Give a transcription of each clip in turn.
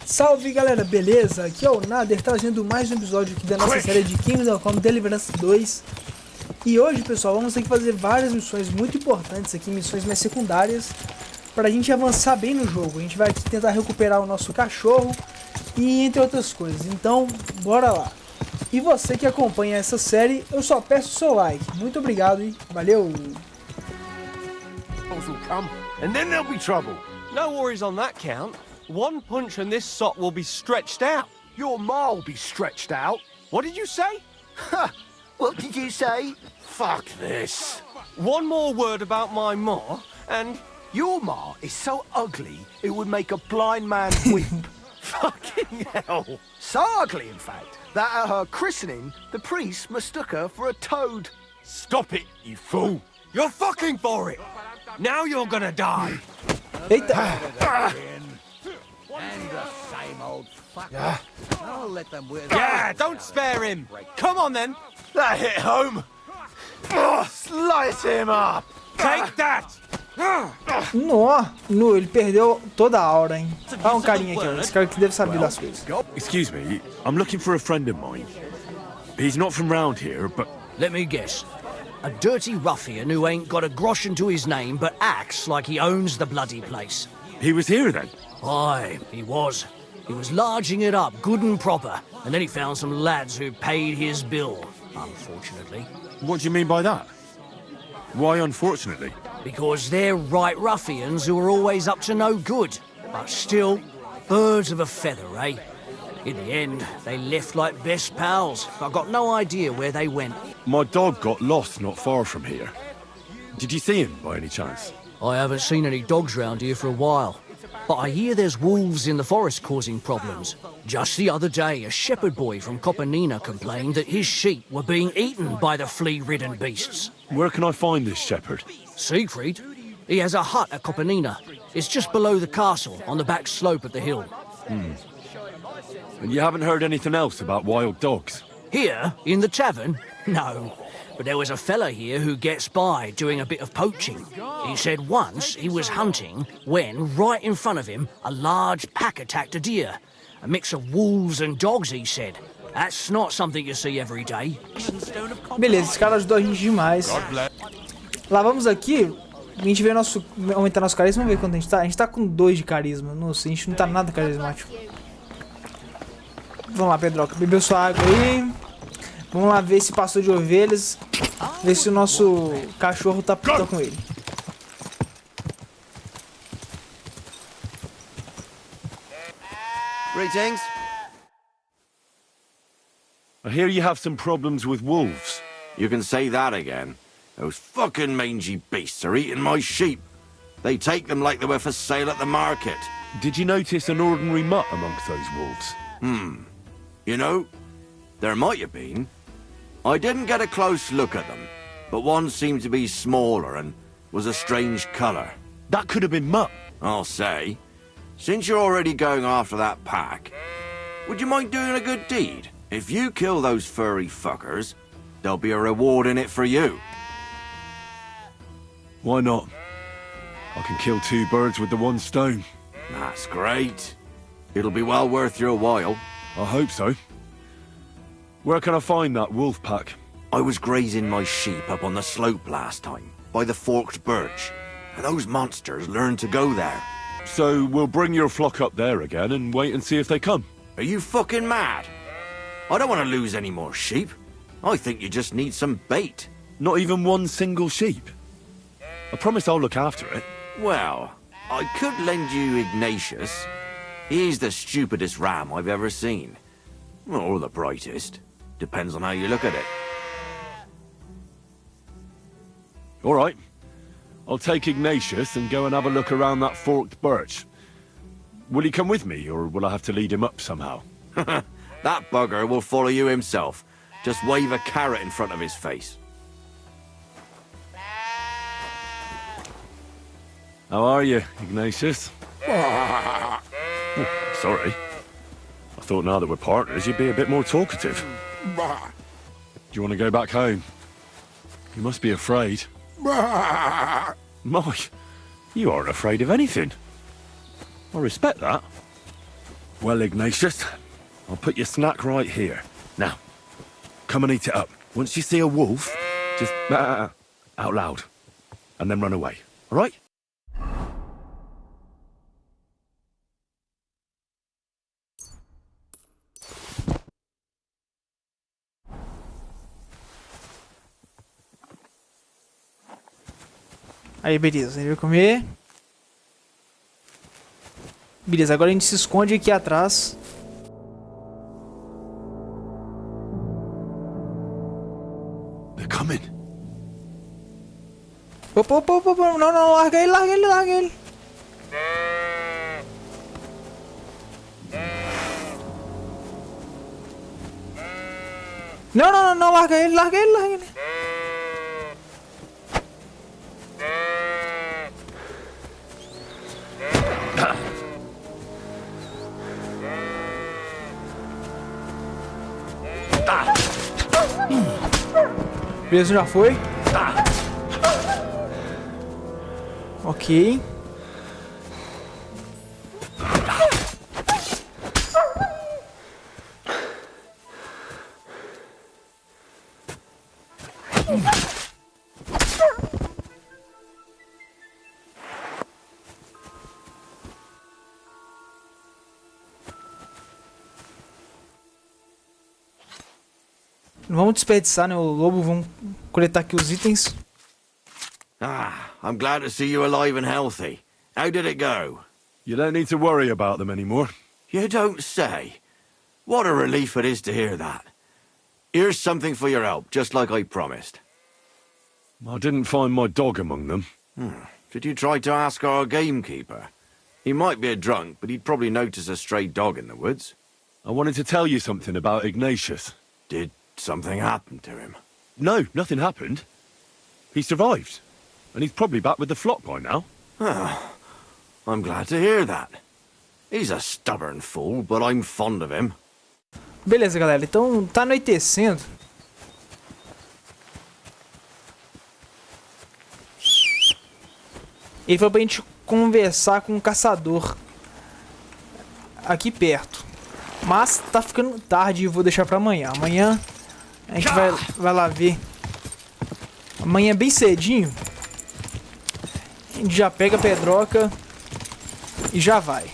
Salve galera, beleza? Aqui é o Nader trazendo mais um episódio aqui da nossa série de Kingdom Come Deliverance 2. E hoje, pessoal, vamos ter que fazer várias missões muito importantes aqui, missões mais secundárias, para a gente avançar bem no jogo. A gente vai aqui tentar recuperar o nosso cachorro e entre outras coisas. Então, bora lá. E você que acompanha essa série, eu só peço o seu like. Muito obrigado e valeu! And then there'll be trouble. No worries on that count. One punch and this sock will be stretched out. Your ma will be stretched out. What did you say? Ha! What did you say? Fuck this. One more word about my ma, and Your ma is so ugly it would make a blind man weep. Fucking hell. So ugly, in fact, that at her christening, the priest mistook her for a toad. stop it, you fool. You're fucking for it. Now you're gonna die. Eita! And the same old fuck. I'll let them wear Yeah, don't spare him. Come on then. That hit home. Oh, slice him up. Take that. No, ele perdeu toda a aura, hein? Olha um carinha aqui, ó. Esse cara que deve saber das coisas. Excuse me, I'm looking for a friend of mine. He's not from round here, but Let me guess. A dirty ruffian who ain't got a groschen to his name but acts like he owns the bloody place. he was here then. Aye, he was. He was larging it up good and proper, and then he found some lads who paid his bill, unfortunately. What do you mean by that? Why unfortunately? Because they're right ruffians who are always up to no good. But still, birds of a feather, eh? In the end, they left like best pals. I've got no idea where they went. My dog got lost not far from here. Did you see him by any chance? I haven't seen any dogs round here for a while. But I hear there's wolves in the forest causing problems. Just the other day, a shepherd boy from Copenina complained that his sheep were being eaten by the flea-ridden beasts. Where can I find this shepherd? Siegfried? He has a hut at Copenina. It's just below the castle, on the back slope of the hill. And you haven't heard anything else about wild dogs? Here, in the tavern? No. But there was a fella here who gets by doing a bit of poaching. He said once he was hunting when, right in front of him, a large pack attacked a deer. A mix of wolves and dogs, he said. That's not something you see every day. Beleza, esse cara ajudou a gente demais. Lá vamos aqui. A gente vê aumentar nosso carisma. Vamos ver quanto a gente tá. A gente tá com 2 de carisma. Nossa, a gente não tá nada carismático. Vamos lá, Pedroca. Bebeu sua água aí. Vamos lá ver se passou de ovelhas. Ver se o nosso cachorro tá com ele. Greetings. I hear you have some problems with wolves. You can say that again. Those fucking mangy beasts are eating my sheep. They take them like they were for sale at the market. Did you notice an ordinary mutt amongst those wolves? You know, there might have been. I didn't get a close look at them, but one seemed to be smaller and was a strange colour. That could have been Mutt. I'll say, since you're already going after that pack, would you mind doing a good deed? If you kill those furry fuckers, there'll be a reward in it for you. Why not? I can kill 2 birds with the one stone. That's great. It'll be well worth your while. I hope so. Where can I find that wolf pack? I was grazing my sheep up on the slope last time, by the forked birch, and those monsters learned to go there. So we'll bring your flock up there again and wait and see if they come. Are you fucking mad? I don't want to lose any more sheep. I think you just need some bait. Not even one single sheep. I promise I'll look after it. Well, I could lend you Ignatius. He's the stupidest ram I've ever seen. Or the brightest. Depends on how you look at it. All right. I'll take Ignatius and go and have a look around that forked birch. Will he come with me, or will I have to lead him up somehow? That bugger will follow you himself. Just wave a carrot in front of his face. How are you, Ignatius? Oh, sorry. I thought now that we're partners, you'd be a bit more talkative. Do you want to go back home? You must be afraid. Mike, you aren't afraid of anything. I respect that. Well, Ignatius, I'll put your snack right here. Now, come and eat it up. Once you see a wolf, just out loud, and then run away. All right? Aí, beleza, ele vai comer. Beleza, agora a gente se esconde aqui atrás. They're coming. Opa, opa, opa, opa. Não, não, larga ele, larga ele, larga ele. Não, não, não, não, larga ele, larga ele, larga ele. Beleza, já foi. Ok. Não vamos desperdiçar, né? O lobo, vamos coletar aqui os itens. Ah, I'm glad to see you alive and healthy. How did it go? You don't need to worry about them anymore. You don't say. What a relief it is to hear that. Here's something for your help, just like I promised. I didn't find my dog among them. Did you try to ask our gamekeeper? He might be a drunk, but he'd probably notice a stray dog in the woods. I wanted to tell you something about Ignatius. Did something happen to him? No, nothing happened. He survived. And he's probably back with the flock by now. I'm glad to hear that. He's a stubborn fool, but I'm fond of him. Beleza, galera. Então tá anoitecendo. Ele foi pra gente conversar com um caçador aqui perto. Mas tá ficando tarde e vou deixar pra amanhã. Amanhã a gente vai lá ver. Amanhã bem cedinho. A gente já pega a pedroca e já vai.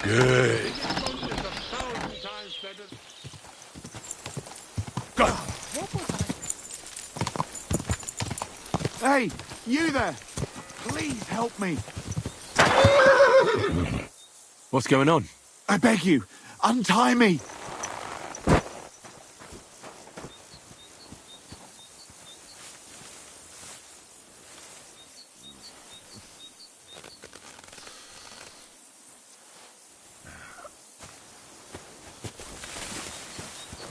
Good. Go. Hey, you there! Please help me. What's going on? I beg you, untie me.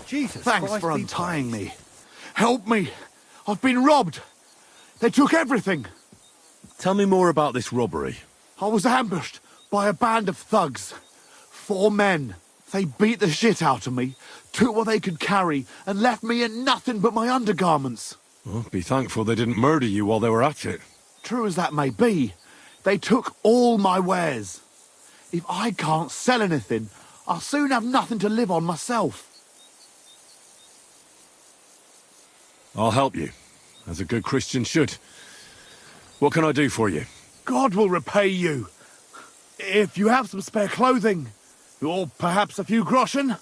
Jesus Thanks Christ, for these untying guys. me. Help me. I've been robbed. They took everything. Tell me more about this robbery. I was ambushed by a band of thugs. 4 men. They beat the shit out of me, took what they could carry, and left me in nothing but my undergarments. Well, be thankful they didn't murder you while they were at it. True as that may be, they took all my wares. If I can't sell anything, I'll soon have nothing to live on myself. I'll help you, as a good Christian should. What can I do for you? God will repay you. If you have some spare clothing, or perhaps a few groschen,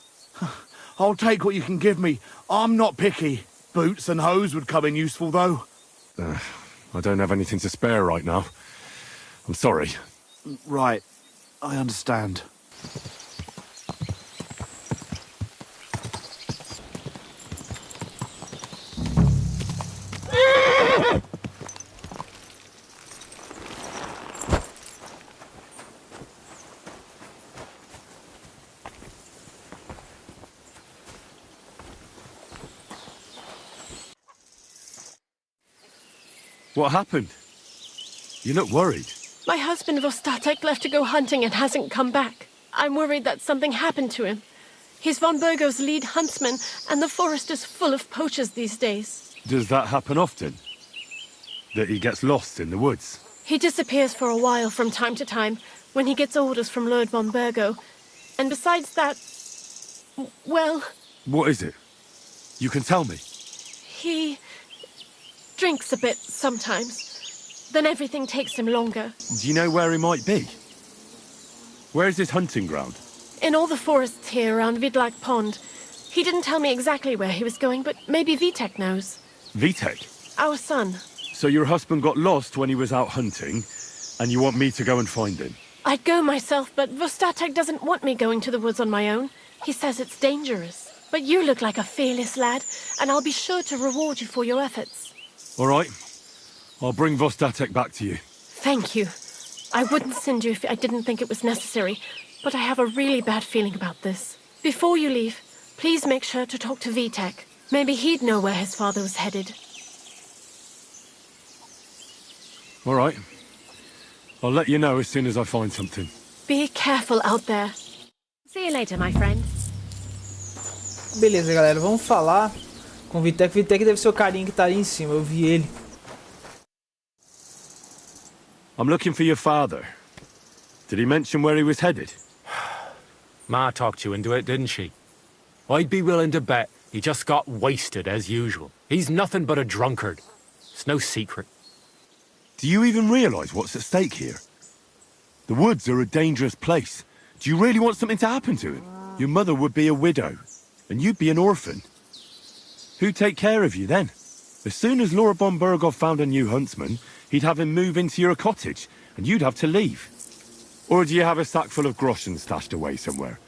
I'll take what you can give me. I'm not picky. Boots and hose would come in useful, though. I don't have anything to spare right now. I'm sorry. Right. I understand. What happened? You look worried. My husband Vostatek left to go hunting and hasn't come back. I'm worried that something happened to him. He's von Burgo's lead huntsman, and the forest is full of poachers these days. Does that happen often? That he gets lost in the woods? He disappears for a while from time to time when he gets orders from Lord von Burgo. And besides that, well... What is it? You can tell me. He drinks a bit sometimes. Then everything takes him longer. Do you know where he might be? Where is his hunting ground? In all the forests here around Vidlak Pond. He didn't tell me exactly where he was going, but maybe Vitek knows. Vitek? Our son. So your husband got lost when he was out hunting, and you want me to go and find him? I'd go myself, but Vostatek doesn't want me going to the woods on my own. He says it's dangerous. But you look like a fearless lad, and I'll be sure to reward you for your efforts. All right. I'll bring Vostatek back to you. Thank you. I wouldn't send you if I didn't think it was necessary, but I have a really bad feeling about this. Before you leave, please make sure to talk to Vitek. Maybe he'd know where his father was headed. All right. I'll let you know as soon as I find something. Be careful out there. See you later, my friend. Beleza, galera, vamos falar com o Vitek. Vitek deve ser o carinha que tá ali em cima, eu vi ele. I'm looking for your father. Did he mention where he was headed? Ma talked you into it, didn't she? I'd be willing to bet he just got wasted as usual. He's nothing but a drunkard. It's no secret. Do you even realize what's at stake here? The woods are a dangerous place. Do you really want something to happen to him? Your mother would be a widow, and you'd be an orphan. Who'd take care of you then? As soon as Lord von Burgov found a new huntsman, he'd have him move into your cottage, and you'd have to leave. Or do you have a sack full of groschen stashed away somewhere?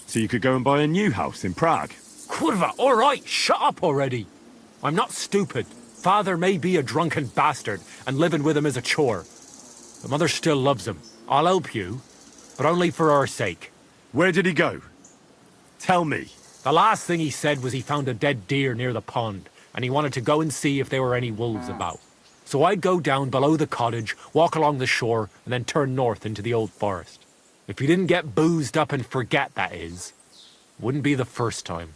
So you could go and buy a new house in Prague? Kurva, all right, shut up already. I'm not stupid. Father may be a drunken bastard, and living with him is a chore. But Mother still loves him. I'll help you, but only for our sake. Where did he go? Tell me. The last thing he said was he found a dead deer near the pond, and he wanted to go and see if there were any wolves about. So I'd go down below the cottage, walk along the shore, and then turn north into the old forest. If he didn't get boozed up and forget, that is. Wouldn't be the first time.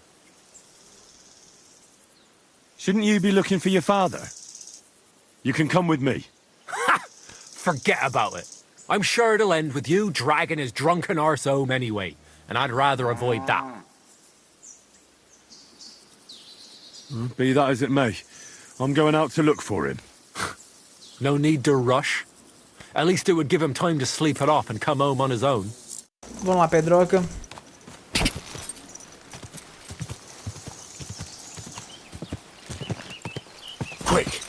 Shouldn't you be looking for your father? You can come with me. Ha! Forget about it. I'm sure it'll end with you dragging his drunken arse home anyway, and I'd rather avoid that. Be that as it may, I'm going out to look for him. No need to rush. At least it would give him time to sleep it off and come home on his own. Vamos lá, Pedroca. Quick!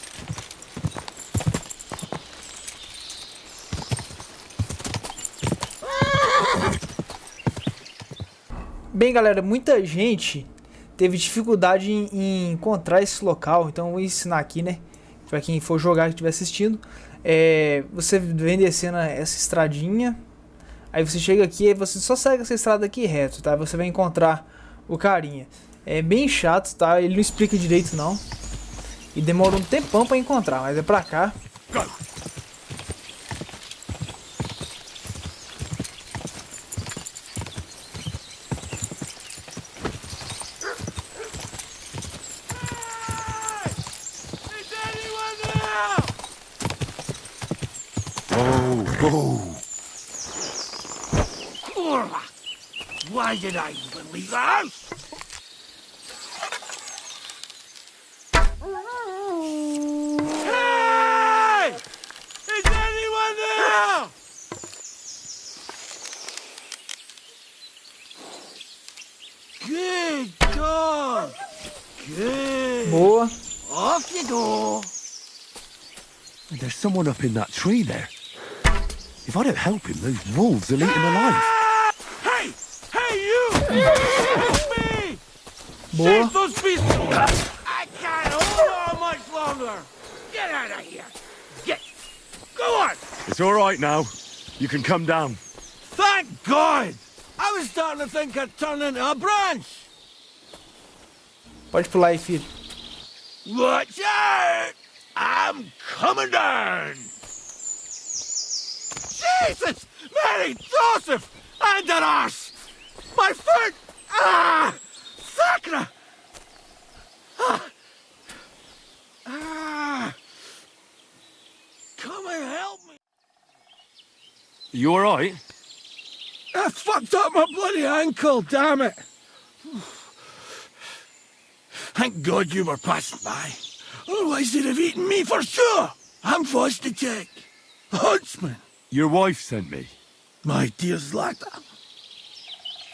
Bem, galera, muita gente teve dificuldade em encontrar esse local, então eu vou ensinar aqui, né? Pra quem for jogar e estiver assistindo. Você vem descendo essa estradinha, aí você chega aqui e você só segue essa estrada aqui reto, tá? Você vai encontrar o carinha. É bem chato, tá? Ele não explica direito não. E demora um tempão pra encontrar, mas é pra cá. Why did I even leave the house? Hey! Is anyone there? Good dog. Good. Boa. Off you go. There's someone up in that tree there. If I don't help him, those wolves will eat him alive. Hey! Hey, you! Help me! Boa. Save those beasts! I can't hold on much longer! Get out of here! Get! Go on! It's all right now. You can come down. Thank God! I was starting to think I'd turn into a branch! Pode pular aí, filho. Watch out! I'm coming down! Jesus! Mary, Joseph! And an arse! My foot! Ah! Sacra! Come and help me! You alright? I fucked up my bloody ankle, damn it! Thank God you were passing by. Otherwise they'd have eaten me for sure. I'm Vostatek, huntsman. Your wife sent me. My dear Zlata.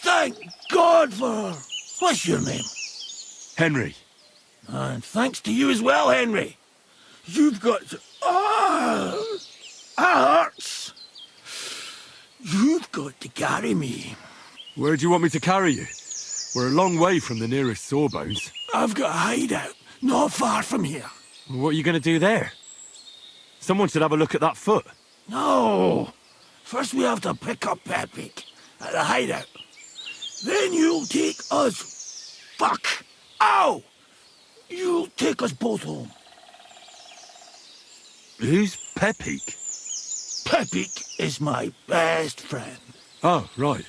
Thank God for her. What's your name? Henry. And thanks to you as well, Henry. You've got to... Ah! That hurts. You've got to carry me. Where do you want me to carry you? We're a long way from the nearest sawbones. I've got a hideout, not far from here. What are you going to do there? Someone should have a look at that foot. No. First we have to pick up Pepik at the hideout. Then you'll take us... Fuck! Ow! You'll take us both home. Who's Pepik? Pepik is my best friend. Oh, right.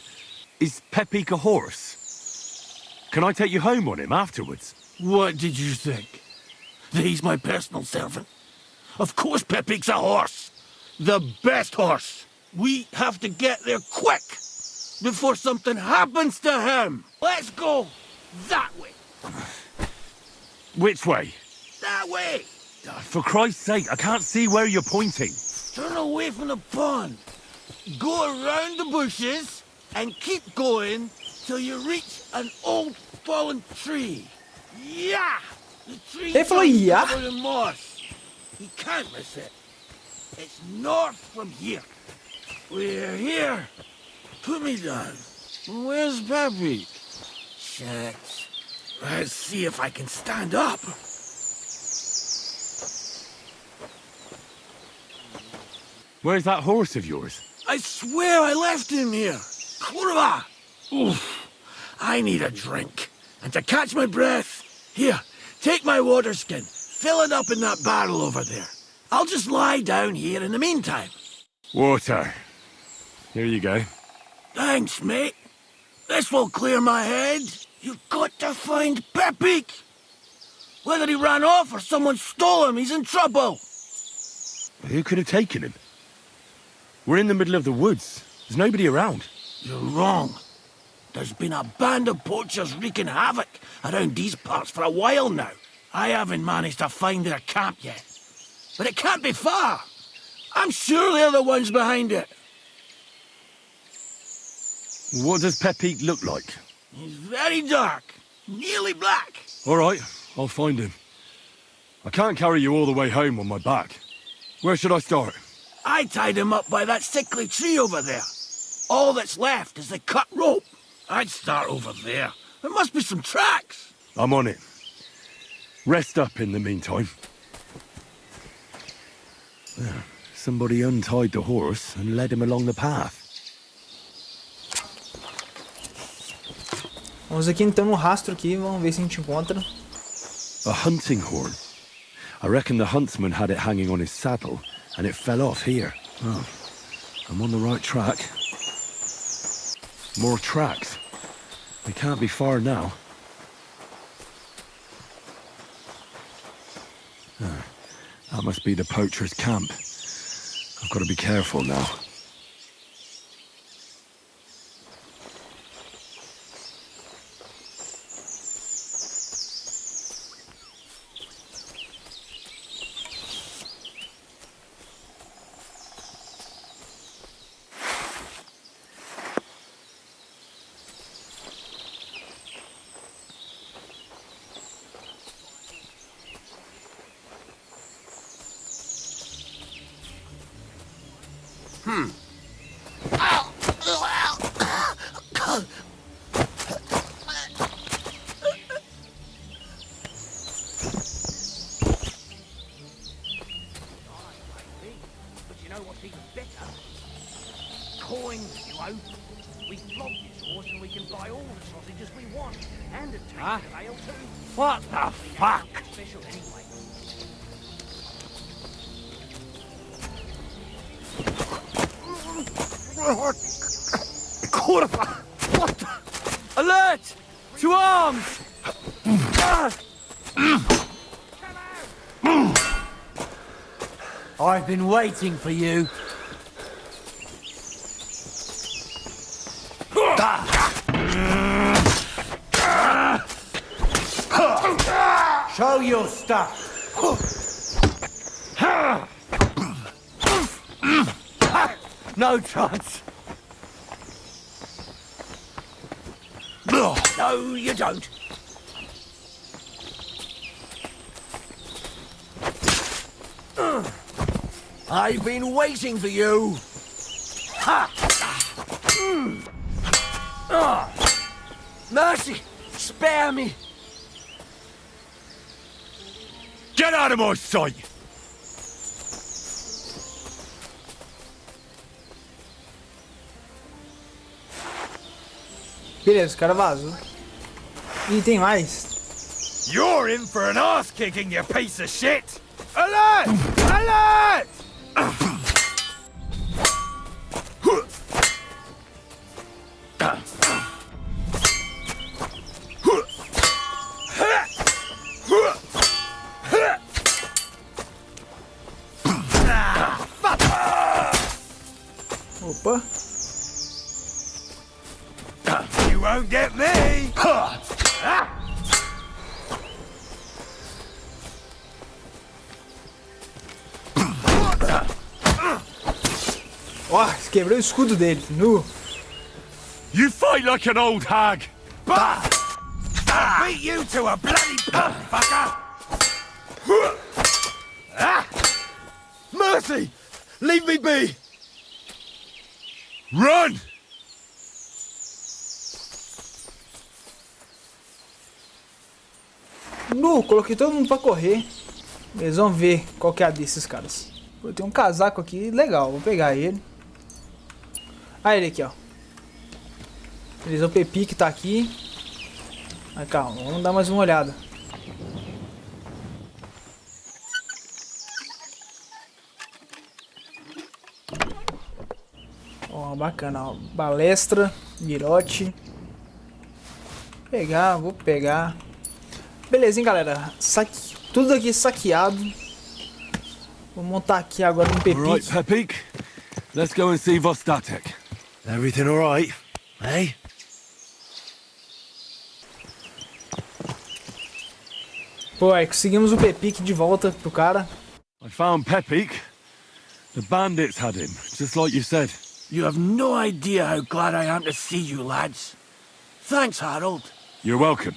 Is Pepik a horse? Can I take you home on him afterwards? What did you think? That he's my personal servant? Of course Pepik's a horse. The best horse. We have to get there quick before something happens to him. Let's go that way. Which way? That way. For Christ's sake, I can't see where you're pointing. Turn away from the pond. Go around the bushes and keep going till you reach an old fallen tree. Yeah! The tree Ele falou, "Yeah"? covered in moss. You can't miss it. It's north from here. We're here. Put me down. Where's Pepik? Shit. Let's see if I can stand up. Where's that horse of yours? I swear I left him here. Kurva! Oof. I need a drink. And to catch my breath, here, take my water skin. Fill it up in that barrel over there. I'll just lie down here in the meantime. Water. Here you go. Thanks, mate. This will clear my head. You've got to find Pepik. Whether he ran off or someone stole him, he's in trouble. Who could have taken him? We're in the middle of the woods. There's nobody around. You're wrong. There's been a band of poachers wreaking havoc around these parts for a while now. I haven't managed to find their camp yet. But it can't be far. I'm sure they're the ones behind it. What does Pepik look like? He's very dark, nearly black. All right, I'll find him. I can't carry you all the way home on my back. Where should I start? I tied him up by that sickly tree over there. All that's left is the cut rope. I'd start over there. There must be some tracks. I'm on it. Rest up in the meantime. Somebody untied the horse and led him along the path. Vamos aqui então no rastro aqui, vamos ver se a gente encontra. A hunting horn. I reckon the huntsman had it hanging on his saddle, and it fell off here. Oh, I'm on the right track. More tracks. They can't be far now. That must be the poacher's camp. I've got to be careful now. But you know what's even better? Coins, you owe. We flog this horse and we can buy all the sausages we want. And a taste of ale too. What the fuck? Special anyway. What the? Alert! To arms! I've been waiting for you. Show your stuff. No chance. No, you don't. I've been waiting for you. Ha! Mercy! Spare me! Get out of my sight! Beleza, o cara vazou. Ih, tem mais. You're in for an ass kicking, you piece of shit! Alert! Alert! Opa. You won't get me! Ó, quebrou o escudo dele. Nu. You fight like an old hag! Bah! I'll beat you to a bloody pulp, fucker! Mercy! Leave me be! Run! Nu, coloquei todo mundo pra correr. Eles vão ver qual que é a desses caras. Pô, tem um casaco aqui legal, vou pegar ele. Ah, ele aqui, ó. Beleza, o Pepi que tá aqui. Mas calma, vamos dar mais uma olhada. Ó, bacana, ó. Balestra, virote. Vou pegar. Beleza, hein, galera. Tudo aqui saqueado. Vou montar aqui agora um Pepi. Right, Pepik. Let's go and see Vostatek. Everything all right, eh? Pô, aí conseguimos o Pepic de volta pro cara. I found Pepik. The bandits had him, just like you said. You have no idea how glad I am to see you, lads. Thanks, Harold. You're welcome.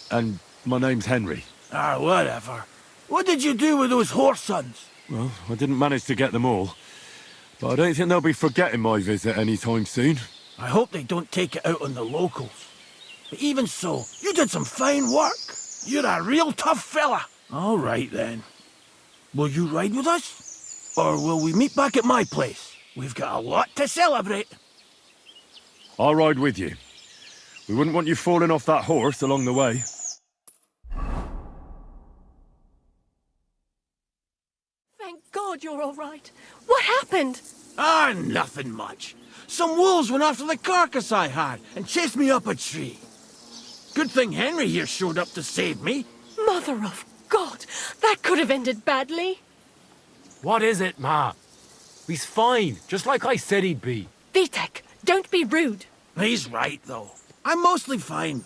And my name's Henry. Ah, whatever. What did you do with those horse sons? Well, I didn't manage to get them all. But I don't think they'll be forgetting my visit anytime soon. I hope they don't take it out on the locals. But even so, you did some fine work. You're a real tough fella. All right, then. Will you ride with us? Or will we meet back at my place? We've got a lot to celebrate. I'll ride with you. We wouldn't want you falling off that horse along the way. Thank God you're all right. What happened? Ah, nothing much. Some wolves went after the carcass I had and chased me up a tree. Good thing Henry here showed up to save me. Mother of God, that could have ended badly. What is it, Ma? He's fine, just like I said he'd be. Vitek, don't be rude. He's right, though. I'm mostly fine.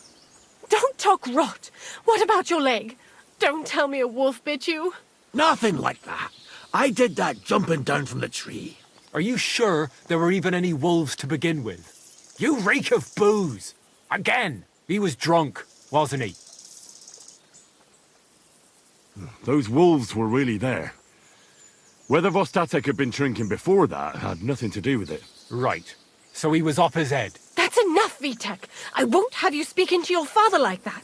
Don't talk rot. What about your leg? Don't tell me a wolf bit you. Nothing like that. I did that jumping down from the tree. Are you sure there were even any wolves to begin with? You reek of booze! Again! He was drunk, wasn't he? Those wolves were really there. Whether Vostatek had been drinking before that had nothing to do with it. Right. So he was off his head. That's enough, Vitek. I won't have you speaking to your father like that.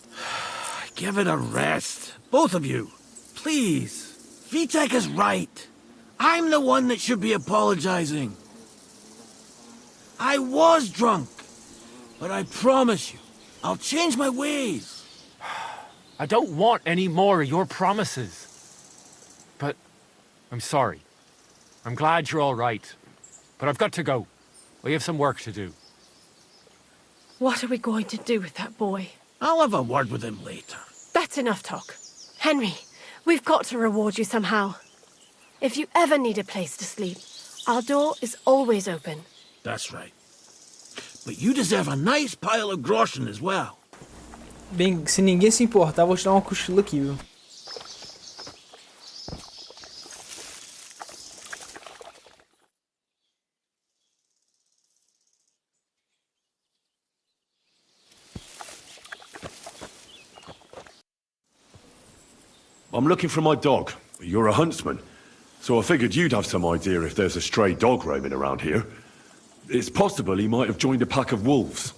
Give it a rest. Both of you. Please. Vitek is right. I'm the one that should be apologizing. I was drunk. But I promise you, I'll change my ways. I don't want any more of your promises. But I'm sorry. I'm glad you're all right. But I've got to go. We have some work to do. What are we going to do with that boy? I'll have a word with him later. That's enough talk. Henry, we've got to reward you somehow. If you ever need a place to sleep, our door is always open. That's right. But you deserve a nice pile of groschen as well. Bem, se ninguém se importar, vou te dar um cochilo aqui, viu? I'm looking for my dog. You're a huntsman, so I figured you'd have some idea if there's a stray dog roaming around here. It's possible he might have joined a pack of wolves.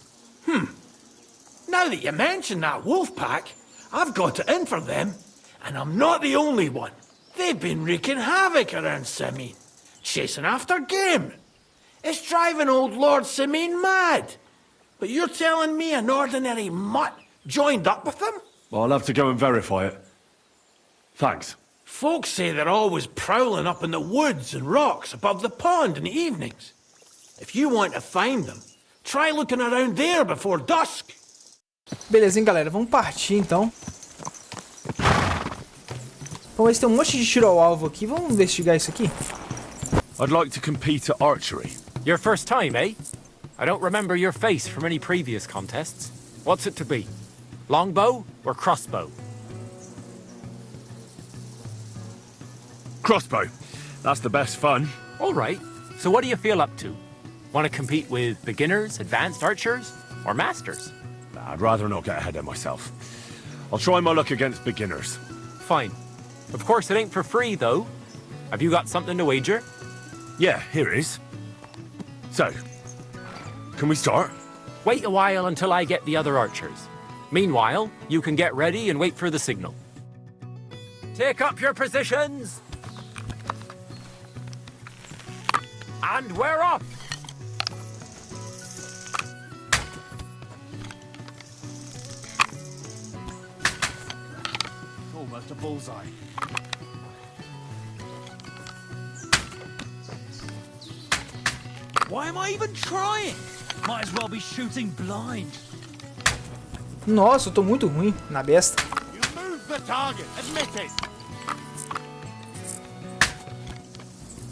Now that you mention that wolf pack, I've got it in for them. And I'm not the only one. They've been wreaking havoc around Simine, chasing after game. It's driving old Lord Simine mad. But you're telling me an ordinary mutt joined up with them? I'll have to go and verify it. Thanks. Folks say they're always prowling up in the woods and rocks above the pond in the evenings. If you want to find them, try looking around there before dusk. Beleza, hein, galera? Vamos partir, então. Vamos ver se tem um monte de tiro ao alvo aqui. Vamos investigar isso aqui. I'd like to compete at archery. Your first time, eh? I don't remember your face from any previous contests. What's it to be? Longbow or crossbow? Crossbow. That's the best fun. All right. So what do you feel up to? Want to compete with beginners, advanced archers, or masters? I'd rather not get ahead of myself. I'll try my luck against beginners. Fine. Of course, it ain't for free, though. Have you got something to wager? Yeah, here it is. So, can we start? Wait a while until I get the other archers. Meanwhile, you can get ready and wait for the signal. Take up your positions! And we're off! Almost a bullseye. Why am I even trying? Might as well be shooting blind. Nossa, eu tô muito ruim na besta. You moved the target. Admit it.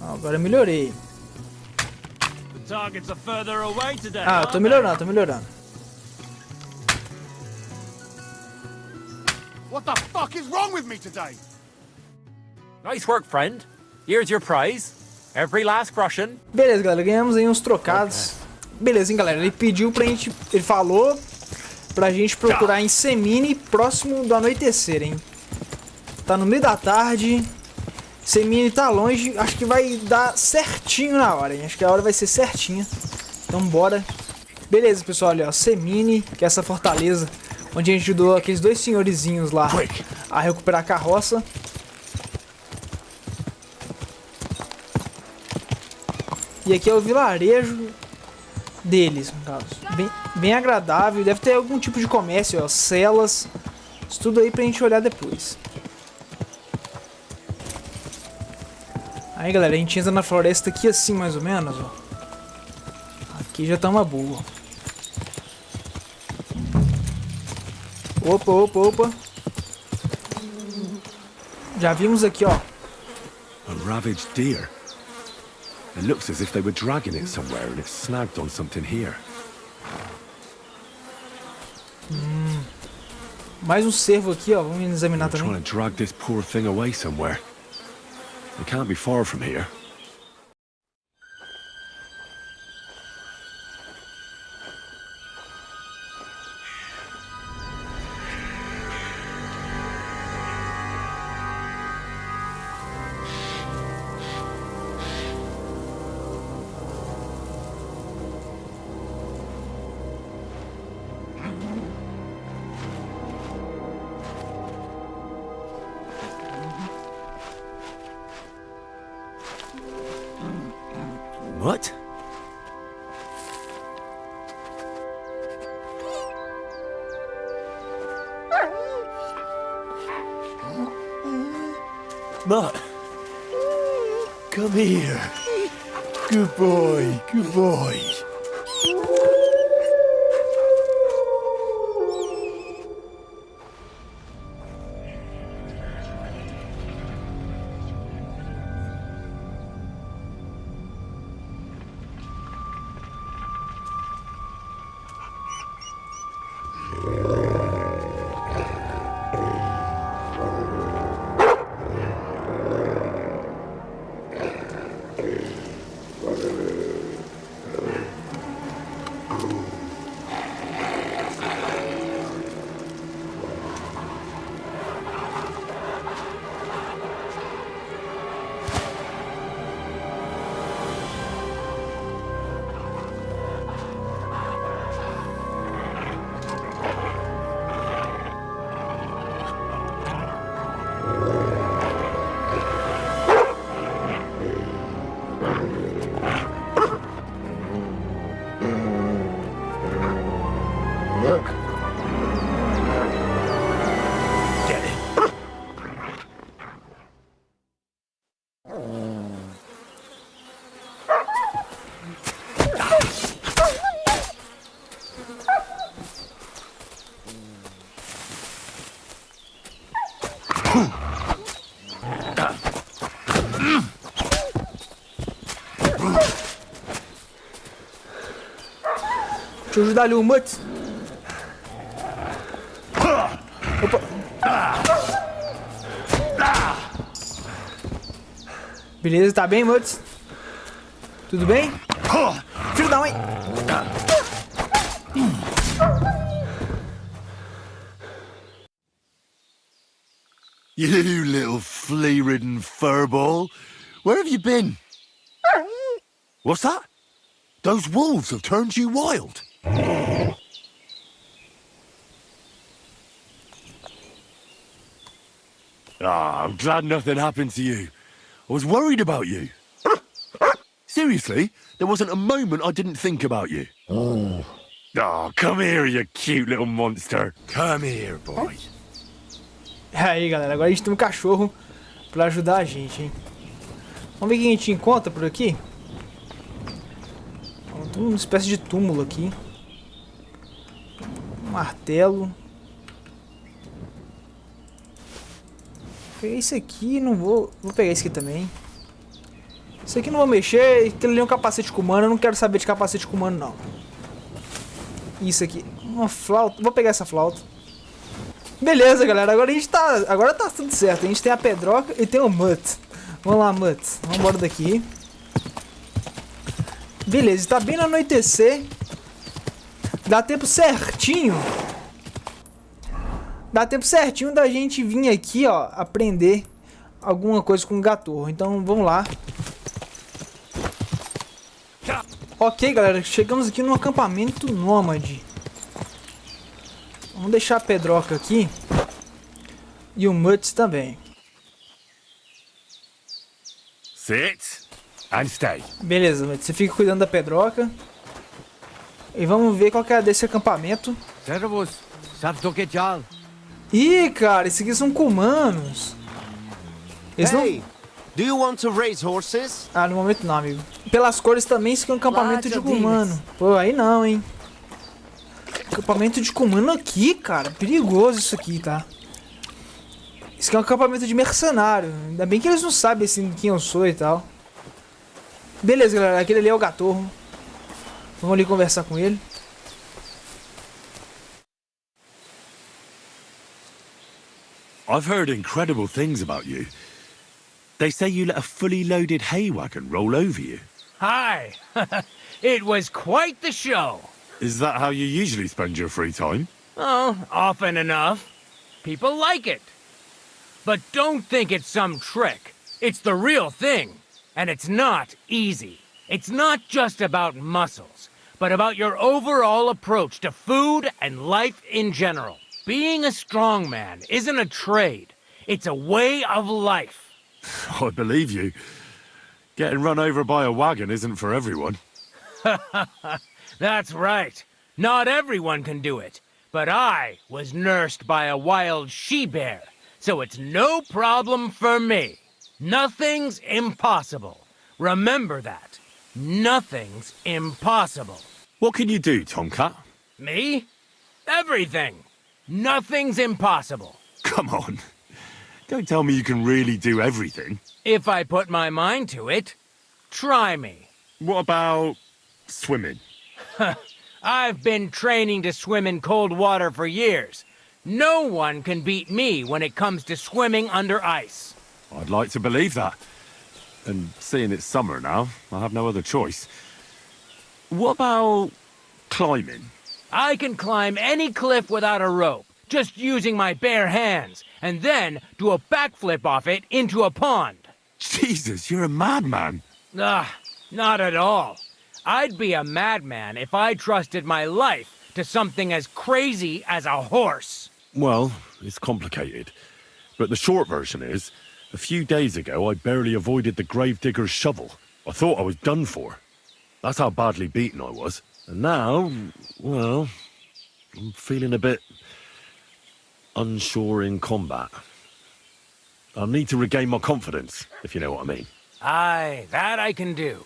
Agora eu melhorei. The targets are further away today. Ah, eu tô melhorando, tô melhorando. What the fuck is wrong with me today? Nice work, friend. Here's your prize. Every last groschen. Beleza, galera, ganhamos aí uns trocados. Beleza, hein, galera, ele pediu pra gente, ele falou pra gente procurar em Simine próximo do anoitecer, hein. Tá no meio da tarde, Simine tá longe, acho que vai dar certinho na hora, hein. Acho que a hora vai ser certinha. Então bora. Beleza, pessoal, olha, ó, Simine, que é essa fortaleza onde a gente ajudou aqueles dois senhorizinhos lá a recuperar a carroça. E aqui é o vilarejo deles, no caso. Bem agradável, deve ter algum tipo de comércio, ó, celas. Isso tudo aí pra gente olhar depois. Aí, galera, a gente entra na floresta aqui assim, mais ou menos, ó. Aqui já tá uma boa. Opa, opa, opa. Já vimos aqui, ó. A ravaged deer. It looks as if they were dragging it somewhere and it snagged on something here. Mais um cervo aqui, ó. Vamos examinar também. Trying to drag this poor thing away somewhere. It can't be far from here. What? Mutt, come here. Good boy, good boy. Deixa eu ajudar ali o Mutt. Opa. Beleza, tá bem, Mutt? Tudo bem? Filho da mãe! You little flea-ridden furball. Where have you been? What's that? Those wolves have turned you wild. Ah, I'm glad nothing happened to you. I was worried about you. Seriously, there wasn't a moment I didn't think about you. Oh, come here, you cute little monster. Come here, boy. Aí, galera, agora a gente tem um cachorro pra ajudar a gente, hein? Vamos ver o que a gente encontra por aqui. Tem uma espécie de túmulo aqui. Um martelo. Vou pegar esse aqui, não vou... Vou pegar esse aqui também. Esse aqui não vou mexer. Aquele ali é um capacete com humano. Eu não quero saber de capacete com humano, não. Isso aqui. Uma flauta. Vou pegar essa flauta. Beleza, galera. Agora a gente tá... Agora tá tudo certo. A gente tem a pedroca e tem o Mutt. Vamos lá, Mutt. Vamos embora daqui. Beleza. Tá bem no anoitecer. Dá tempo certinho. Dá tempo certinho da gente vir aqui, ó, aprender alguma coisa com o Gatorro. Então, vamos lá. Ok, galera. Chegamos aqui num acampamento nômade. Vamos deixar a pedroca aqui. E o Mutt também. Sit and stay. Beleza, Mutt. Você fica cuidando da pedroca. E vamos ver qual que é desse acampamento. Servus. Sabes do que já? Ih, cara, esses aqui são cumanos. Eles não... Do you want to raise horses? Ah, no momento não, amigo. Pelas cores também, isso aqui é um acampamento de cumano. Pô, aí não, hein. Acampamento de cumano aqui, cara. Perigoso isso aqui, tá? Isso aqui é um acampamento de mercenário. Ainda bem que eles não sabem assim quem eu sou e tal. Beleza, galera. Aquele ali é o Gatorro. Vamos ali conversar com ele. I've heard incredible things about you. They say you let a fully loaded hay wagon roll over you. Hi. It was quite the show. Is that how you usually spend your free time? Oh, often enough. People like it. But don't think it's some trick. It's the real thing. And it's not easy. It's not just about muscles, but about your overall approach to food and life in general. Being a strongman isn't a trade. It's a way of life. I believe you. Getting run over by a wagon isn't for everyone. That's right. Not everyone can do it. But I was nursed by a wild she-bear, so it's no problem for me. Nothing's impossible. Remember that. Nothing's impossible. What can you do, Tomcat? Me? Everything. Nothing's impossible. Come on. Don't tell me you can really do everything. If I put my mind to it. Try me. What about swimming? I've been training to swim in cold water for years. No one can beat me when it comes to swimming under ice. I'd like to believe that. And seeing it's summer now, I have no other choice. What about climbing? I can climb any cliff without a rope, just using my bare hands, and then do a backflip off it into a pond. Jesus, you're a madman. Not at all. I'd be a madman if I trusted my life to something as crazy as a horse. Well, it's complicated. But the short version is, a few days ago I barely avoided the gravedigger's shovel. I thought I was done for. That's how badly beaten I was. And now, well, I'm feeling a bit unsure in combat. I'll need to regain my confidence, if you know what I mean. Aye, that I can do.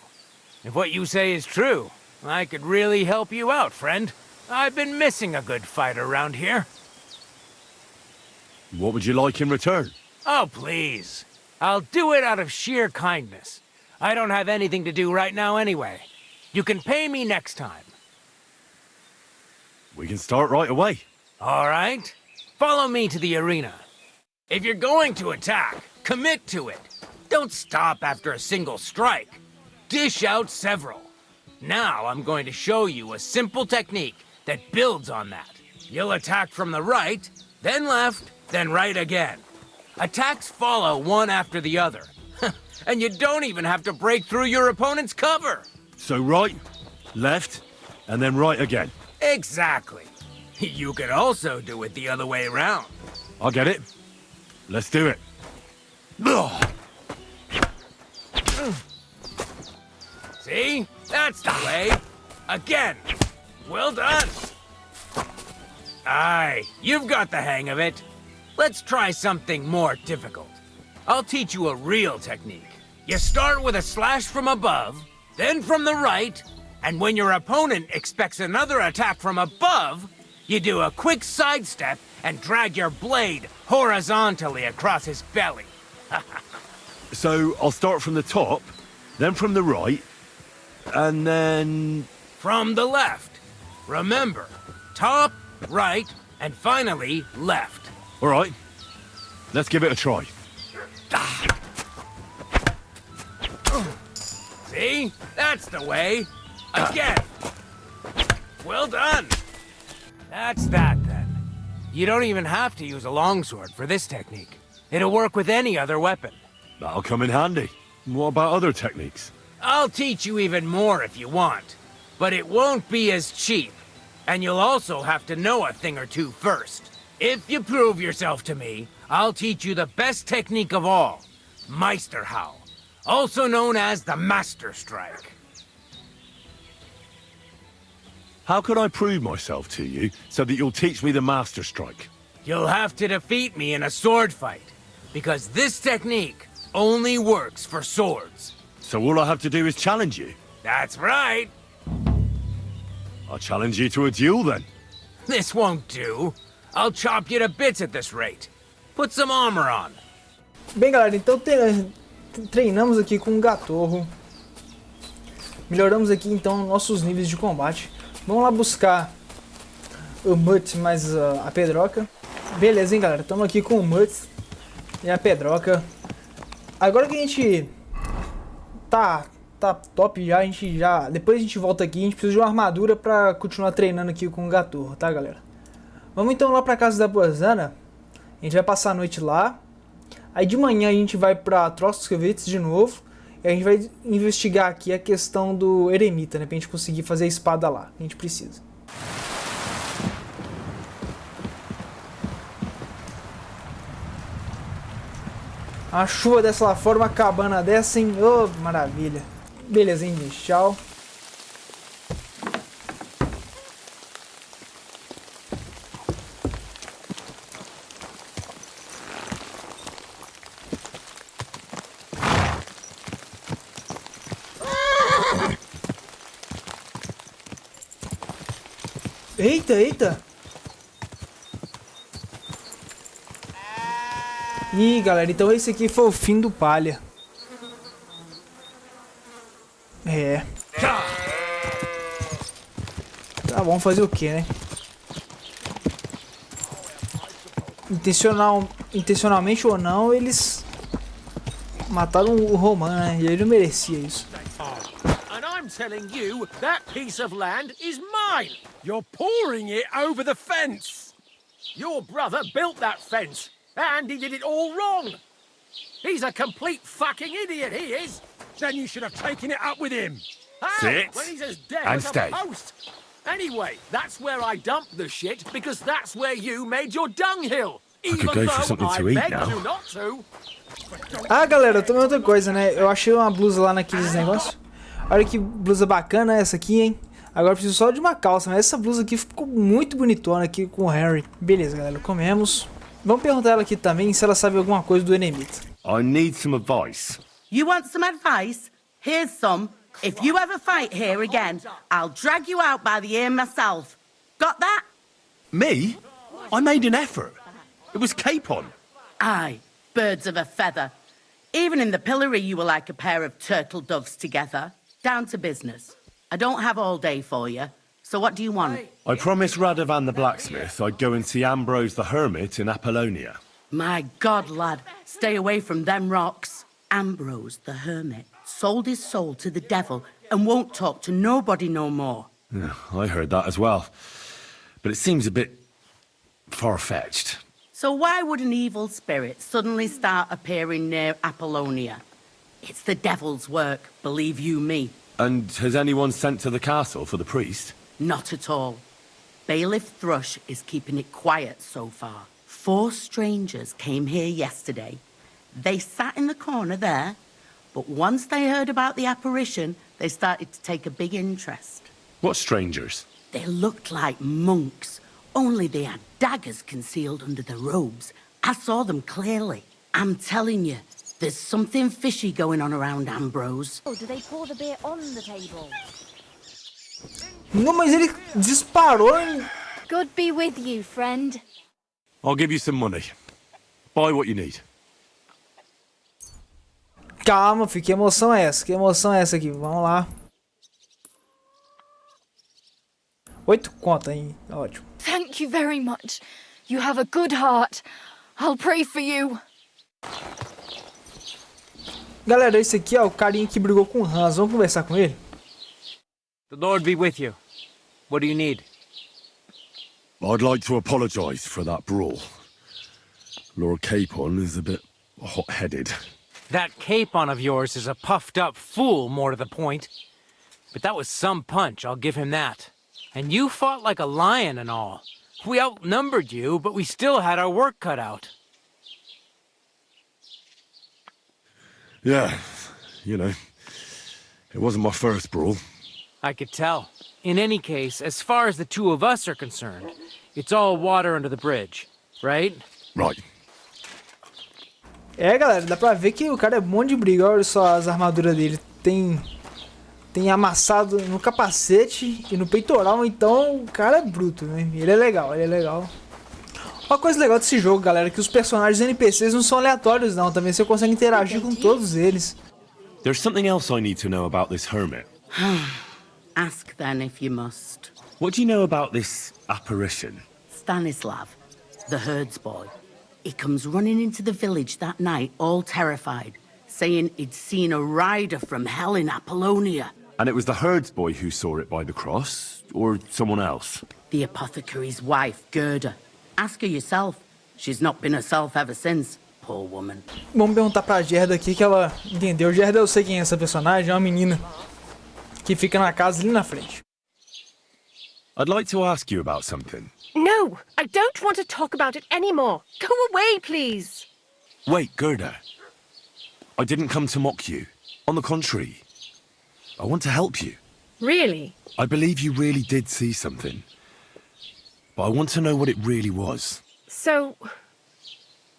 If what you say is true, I could really help you out, friend. I've been missing a good fight around here. What would you like in return? Oh, please. I'll do it out of sheer kindness. I don't have anything to do right now anyway. You can pay me next time. We can start right away. All right. Follow me to the arena. If you're going to attack, commit to it. Don't stop after a single strike. Dish out several. Now I'm going to show you a simple technique that builds on that. You'll attack from the right, then left, then right again. Attacks follow one after the other. And you don't even have to break through your opponent's cover. So right, left, and then right again. Exactly. You could also do it the other way around. I get it. Let's do it. See? That's the way. Again. Well done. Aye, you've got the hang of it. Let's try something more difficult. I'll teach you a real technique. You start with a slash from above, then from the right, and when your opponent expects another attack from above, you do a quick sidestep and drag your blade horizontally across his belly. So I'll start from the top, then from the right, and then... From the left. Remember, top, right, and finally left. All right, let's give it a try. See? That's the way. Again. Well done. That's that, then. You don't even have to use a longsword for this technique. It'll work with any other weapon. That'll come in handy. What about other techniques? I'll teach you even more if you want. But it won't be as cheap. And you'll also have to know a thing or two first. If you prove yourself to me, I'll teach you the best technique of all. Meisterhau. Also known as the Master Strike. How could I prove myself to you so that you'll teach me the Master Strike? You'll have to defeat me in a sword fight. Because this technique only works for swords. So all I have to do is challenge you? That's right. I'll challenge you to a duel then. This won't do. I'll chop you to bits at this rate. Put some armor on. Bem, galera, então treinamos aqui com o Gatorro. Melhoramos aqui então nossos níveis de combate. Vamos lá buscar o Mutt mais a Pedroca. Beleza, hein, galera? Estamos aqui com o Mutt e a Pedroca. Agora que a gente tá top já, depois a gente volta aqui. A gente precisa de uma armadura para continuar treinando aqui com o Gatorro, tá, galera? Vamos então lá pra casa da Bozana. A gente vai passar a noite lá. Aí de manhã a gente vai pra Trotskovitz de novo. E a gente vai investigar aqui a questão do Eremita, né? Pra gente conseguir fazer a espada lá. A gente precisa. A chuva dessa lá fora, uma cabana dessa, hein? Ô, maravilha. Beleza, hein, gente? Tchau. Eita, eita. Ih, galera, então esse aqui foi o fim do palha. É. Tá bom, fazer o que, né? Intencionalmente ou não, eles mataram o Romano, né? E ele não merecia isso. And I'm telling you, that piece of land is mine. You're pouring it over the fence. Your brother built that fence, and he did it all wrong. He's a complete fucking idiot, he is. Then you should have taken it up with him. Sit when he's as dead and as stay. a post. Anyway, that's where I dumped the shit, because that's where you made your dunghill. Even go for though something I to eat begged now. you not to. Ah, galera, também outra coisa, né? Eu achei uma blusa lá naqueles negócios. Olha que blusa bacana essa aqui, hein? Agora eu preciso só de uma calça, mas essa blusa aqui ficou muito bonitona aqui com o Henry. Beleza, galera, comemos. Vamos perguntar ela aqui também se ela sabe alguma coisa do Eremita. I need some advice. You want some advice? Here's some. If you ever fight here again, I'll drag you out by the ear myself. Got that? Me? I made an effort. It was capon. Aye, birds of a feather. Even in the pillory you were like a pair of turtle doves together. Down to business. I don't have all day for you, so what do you want? I promised Radovan the blacksmith I'd go and see Ambrose the hermit in Apollonia. My God, lad, stay away from them rocks. Ambrose the hermit sold his soul to the devil and won't talk to nobody no more. Yeah, I heard that as well. But it seems a bit far-fetched. So why would an evil spirit suddenly start appearing near Apollonia? It's the devil's work, believe you me. And has anyone sent to the castle for the priest? Not at all. Bailiff Thrush is keeping it quiet so far. 4 strangers came here yesterday. They sat in the corner there, but once they heard about the apparition, they started to take a big interest. What strangers? They looked like monks, only they had daggers concealed under their robes. I saw them clearly. I'm telling you, there's something fishy going on around Ambrose. Oh, do they pour the beer on the table? Não, mas ele disparou em... God be with you, friend. I'll give you some money. Buy what you need. Calma, filho, que emoção é essa? Que emoção é essa aqui? Vamos lá. 8 conto, hein? Ótimo. Thank you very much. You have a good heart. I'll pray for you. Galera, esse aqui é o carinha que brigou com o Hans. Vamos conversar com ele? The Lord be with you. What do you need? I'd like to apologize for that brawl. Lord Capon is a bit hot-headed. That capon of yours is a puffed-up fool, more to the point. But that was some punch, I'll give him that. And you fought like a lion and all. We outnumbered you, but we still had our work cut out. Yeah, you know, it wasn't my first brawl. I could tell. In any case, as far as the two of us are concerned, it's all water under the bridge, right? Right. É, galera, dá pra ver que o cara é bom de briga. Olha só as armaduras dele. Tem amassado no capacete e no peitoral, então o cara é bruto, né? Ele é legal, ele é legal. Uma coisa legal desse jogo, galera, é que os personagens NPCs não são aleatórios não, também você consegue interagir com todos eles. There's something else I need to know about this hermit. Ask then if you must. What do you know about this apparition? Stanislav, the herds boy. He comes running into the village that night, all terrified, saying he'd seen a rider from hell in Apollonia. And it was the herds boy who saw it by the cross, or someone else? The apothecary's wife, Gerda. Ask her yourself. She's not been herself ever since, poor woman. Vamos perguntar pra Gerda aqui que ela entendeu. Gerda, eu sei quem é essa personagem, é uma menina que fica na casa ali na frente. I'd like to ask you about something. No, I don't want to talk about it anymore. Go away, please. Wait, Gerda. I didn't come to mock you. On the contrary, I want to help you. Really? I believe you really did see something. But I want to know what it really was. So,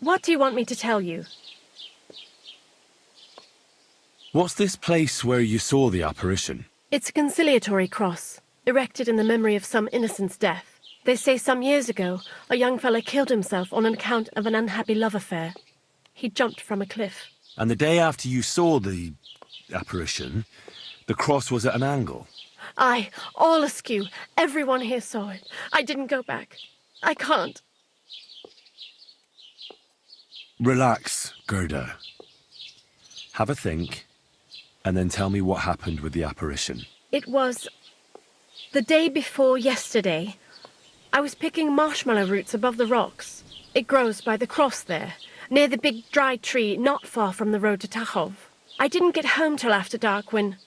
what do you want me to tell you? What's this place where you saw the apparition? It's a conciliatory cross, erected in the memory of some innocent's death. They say some years ago, a young fella killed himself on account of an unhappy love affair. He jumped from a cliff. And the day after you saw the apparition, the cross was at an angle. Aye, all askew. Everyone here saw it. I didn't go back. I can't. Relax, Gerda. Have a think, and then tell me what happened with the apparition. It was the day before yesterday. I was picking marshmallow roots above the rocks. It grows by the cross there, near the big dry tree not far from the road to Tachov. I didn't get home till after dark when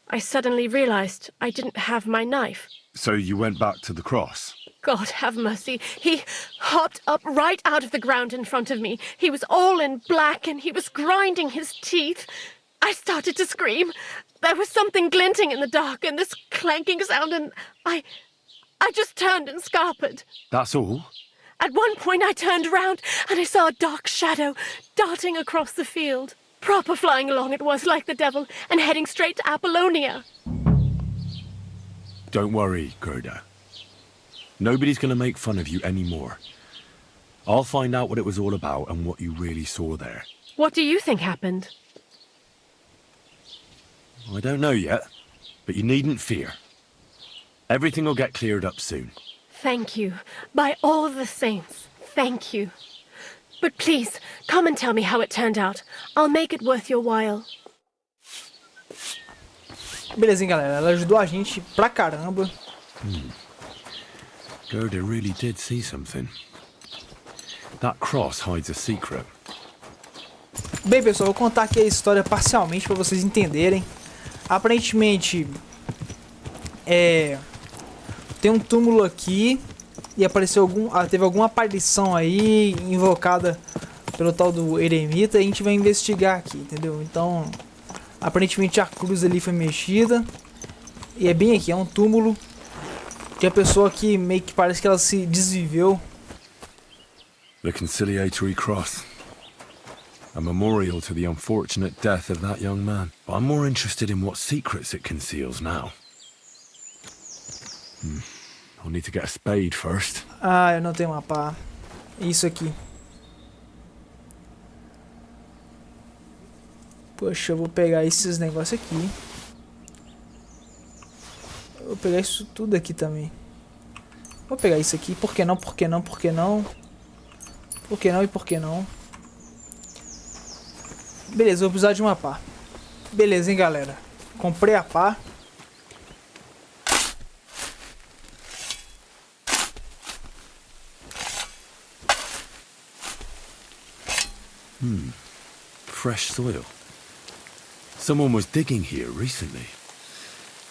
I suddenly realized I didn't have my knife. So you went back to the cross? God have mercy. He hopped up right out of the ground in front of me. He was all in black and he was grinding his teeth. I started to scream. There was something glinting in the dark and this clanking sound and I just turned and scarpered. That's all? At one point I turned around and I saw a dark shadow darting across the field. Proper flying along it was, like the devil, and heading straight to Apollonia. Don't worry, Gerda. Nobody's going to make fun of you anymore. I'll find out what it was all about and what you really saw there. What do you think happened? I don't know yet, but you needn't fear. Everything will get cleared up soon. Thank you. By all the saints, thank you. But please, come and tell me how it turned out. I'll make it worth your while. Belezinha, galera. Ela ajudou a gente pra caramba. Gerda really did see something. That cross hides a secret. Bem, pessoal, vou contar aqui a história parcialmente pra vocês entenderem. Aparentemente, tem um túmulo aqui e apareceu teve alguma aparição aí invocada pelo tal do Eremita e a gente vai investigar aqui, entendeu? Então, aparentemente a cruz ali foi mexida e é bem aqui, é um túmulo que a pessoa aqui meio que parece que ela se desviveu. The conciliatory cross. A memorial to the unfortunate death of that young man. But I'm more interested in what secrets it conceals now. I'll need to get a spade first. Ah, eu não tenho uma pá. Isso aqui. Poxa, eu vou pegar esses negócios aqui. Eu vou pegar isso tudo aqui também. Vou pegar isso aqui. Por que não? Por que não? Por que não? Por que não e por que não? Beleza, eu vou precisar de uma pá. Beleza, hein, galera. Comprei a pá. Fresh soil. Someone was digging here recently.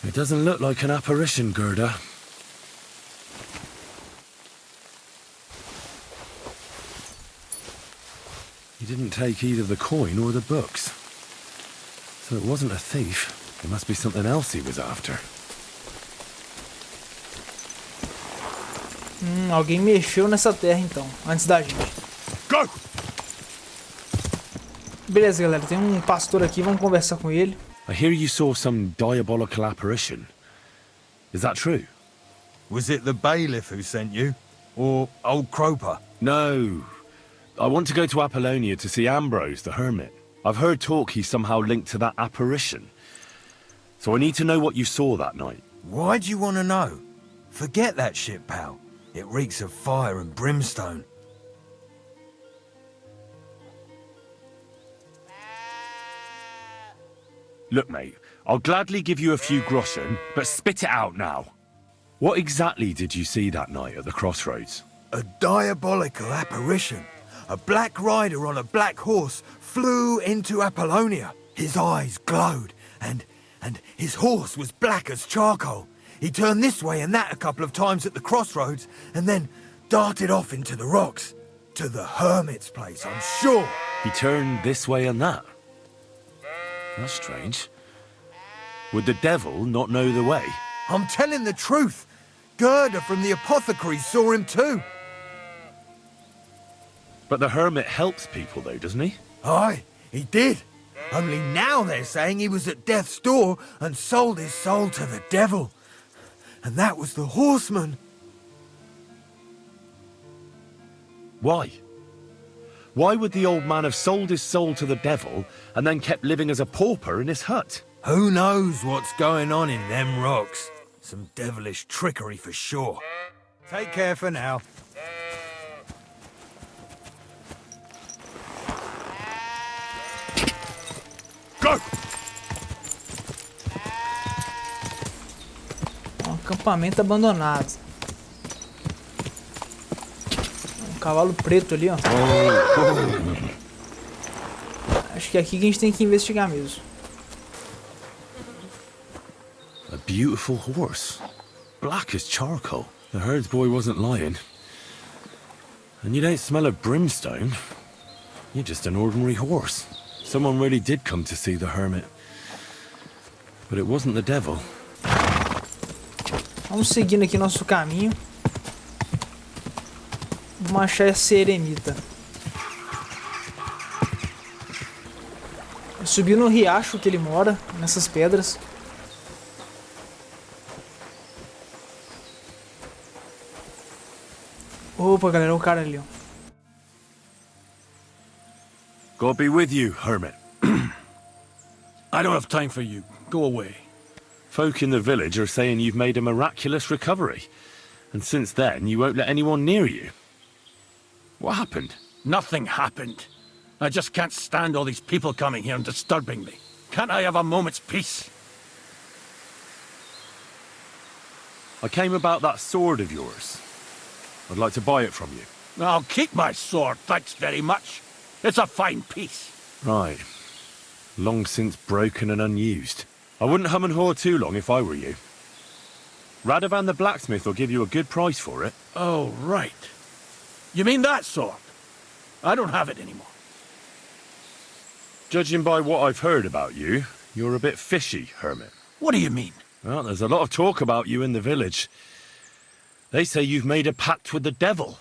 It doesn't look like an apparition, Gerda. He didn't take either the coin or the books. So it wasn't a thief. It must be something else he was after. Alguém mexeu nessa terra então, antes da gente. Go! Beleza, galera, tem um pastor aqui, vamos conversar com ele. I hear you saw some diabolical apparition. Is that true? Was it the bailiff who sent you? Or old Croper? No. I want to go to Apollonia to see Ambrose, the hermit. I've heard talk he's somehow linked to that apparition. So I need to know what you saw that night. Why do you want to know? Forget that shit, pal. It reeks of fire and brimstone. Look, mate, I'll gladly give you a few groschen, but spit it out now. What exactly did you see that night at the crossroads? A diabolical apparition. A black rider on a black horse flew into Apollonia. His eyes glowed, and his horse was black as charcoal. He turned this way and that a couple of times at the crossroads, and then darted off into the rocks. To the hermit's place, I'm sure. He turned this way and that. That's strange. Would the devil not know the way? I'm telling the truth. Gerda from the apothecary saw him too. But the hermit helps people though, doesn't he? Aye, he did. Only now they're saying he was at death's door and sold his soul to the devil. And that was the horseman. Why? Why would the old man have sold his soul to the devil and then kept living as a pauper in his hut? Who knows what's going on in them rocks? Some devilish trickery for sure. Take care for now. Go! Um acampamento abandonado. Um cavalo preto ali, ó. Acho que é aqui que a gente tem que investigar mesmo. A beautiful horse. Black as charcoal. The herd boy wasn't lying. And you don't smell of brimstone. You're just an ordinary horse. Someone really did come to see the hermit. But it wasn't the devil. Vamos seguindo aqui nosso caminho. Vamos achar esse eremita. Subir no riacho que ele mora, nessas pedras. Opa, galera, o cara ali, ó. God be with you, hermit. I don't have time for you. Go away. Folk in the village are saying you've made a miraculous recovery. And since then, you won't let anyone near you. What happened? Nothing happened. I just can't stand all these people coming here and disturbing me. Can't I have a moment's peace? I came about that sword of yours. I'd like to buy it from you. I'll keep my sword, thanks very much. It's a fine piece. Right. Long since broken and unused. I wouldn't hum and haw too long if I were you. Radovan the blacksmith will give you a good price for it. Oh, right. You mean that sword? I don't have it anymore. Judging by what I've heard about you, you're a bit fishy, hermit. What do you mean? Well, there's a lot of talk about you in the village. They say you've made a pact with the devil,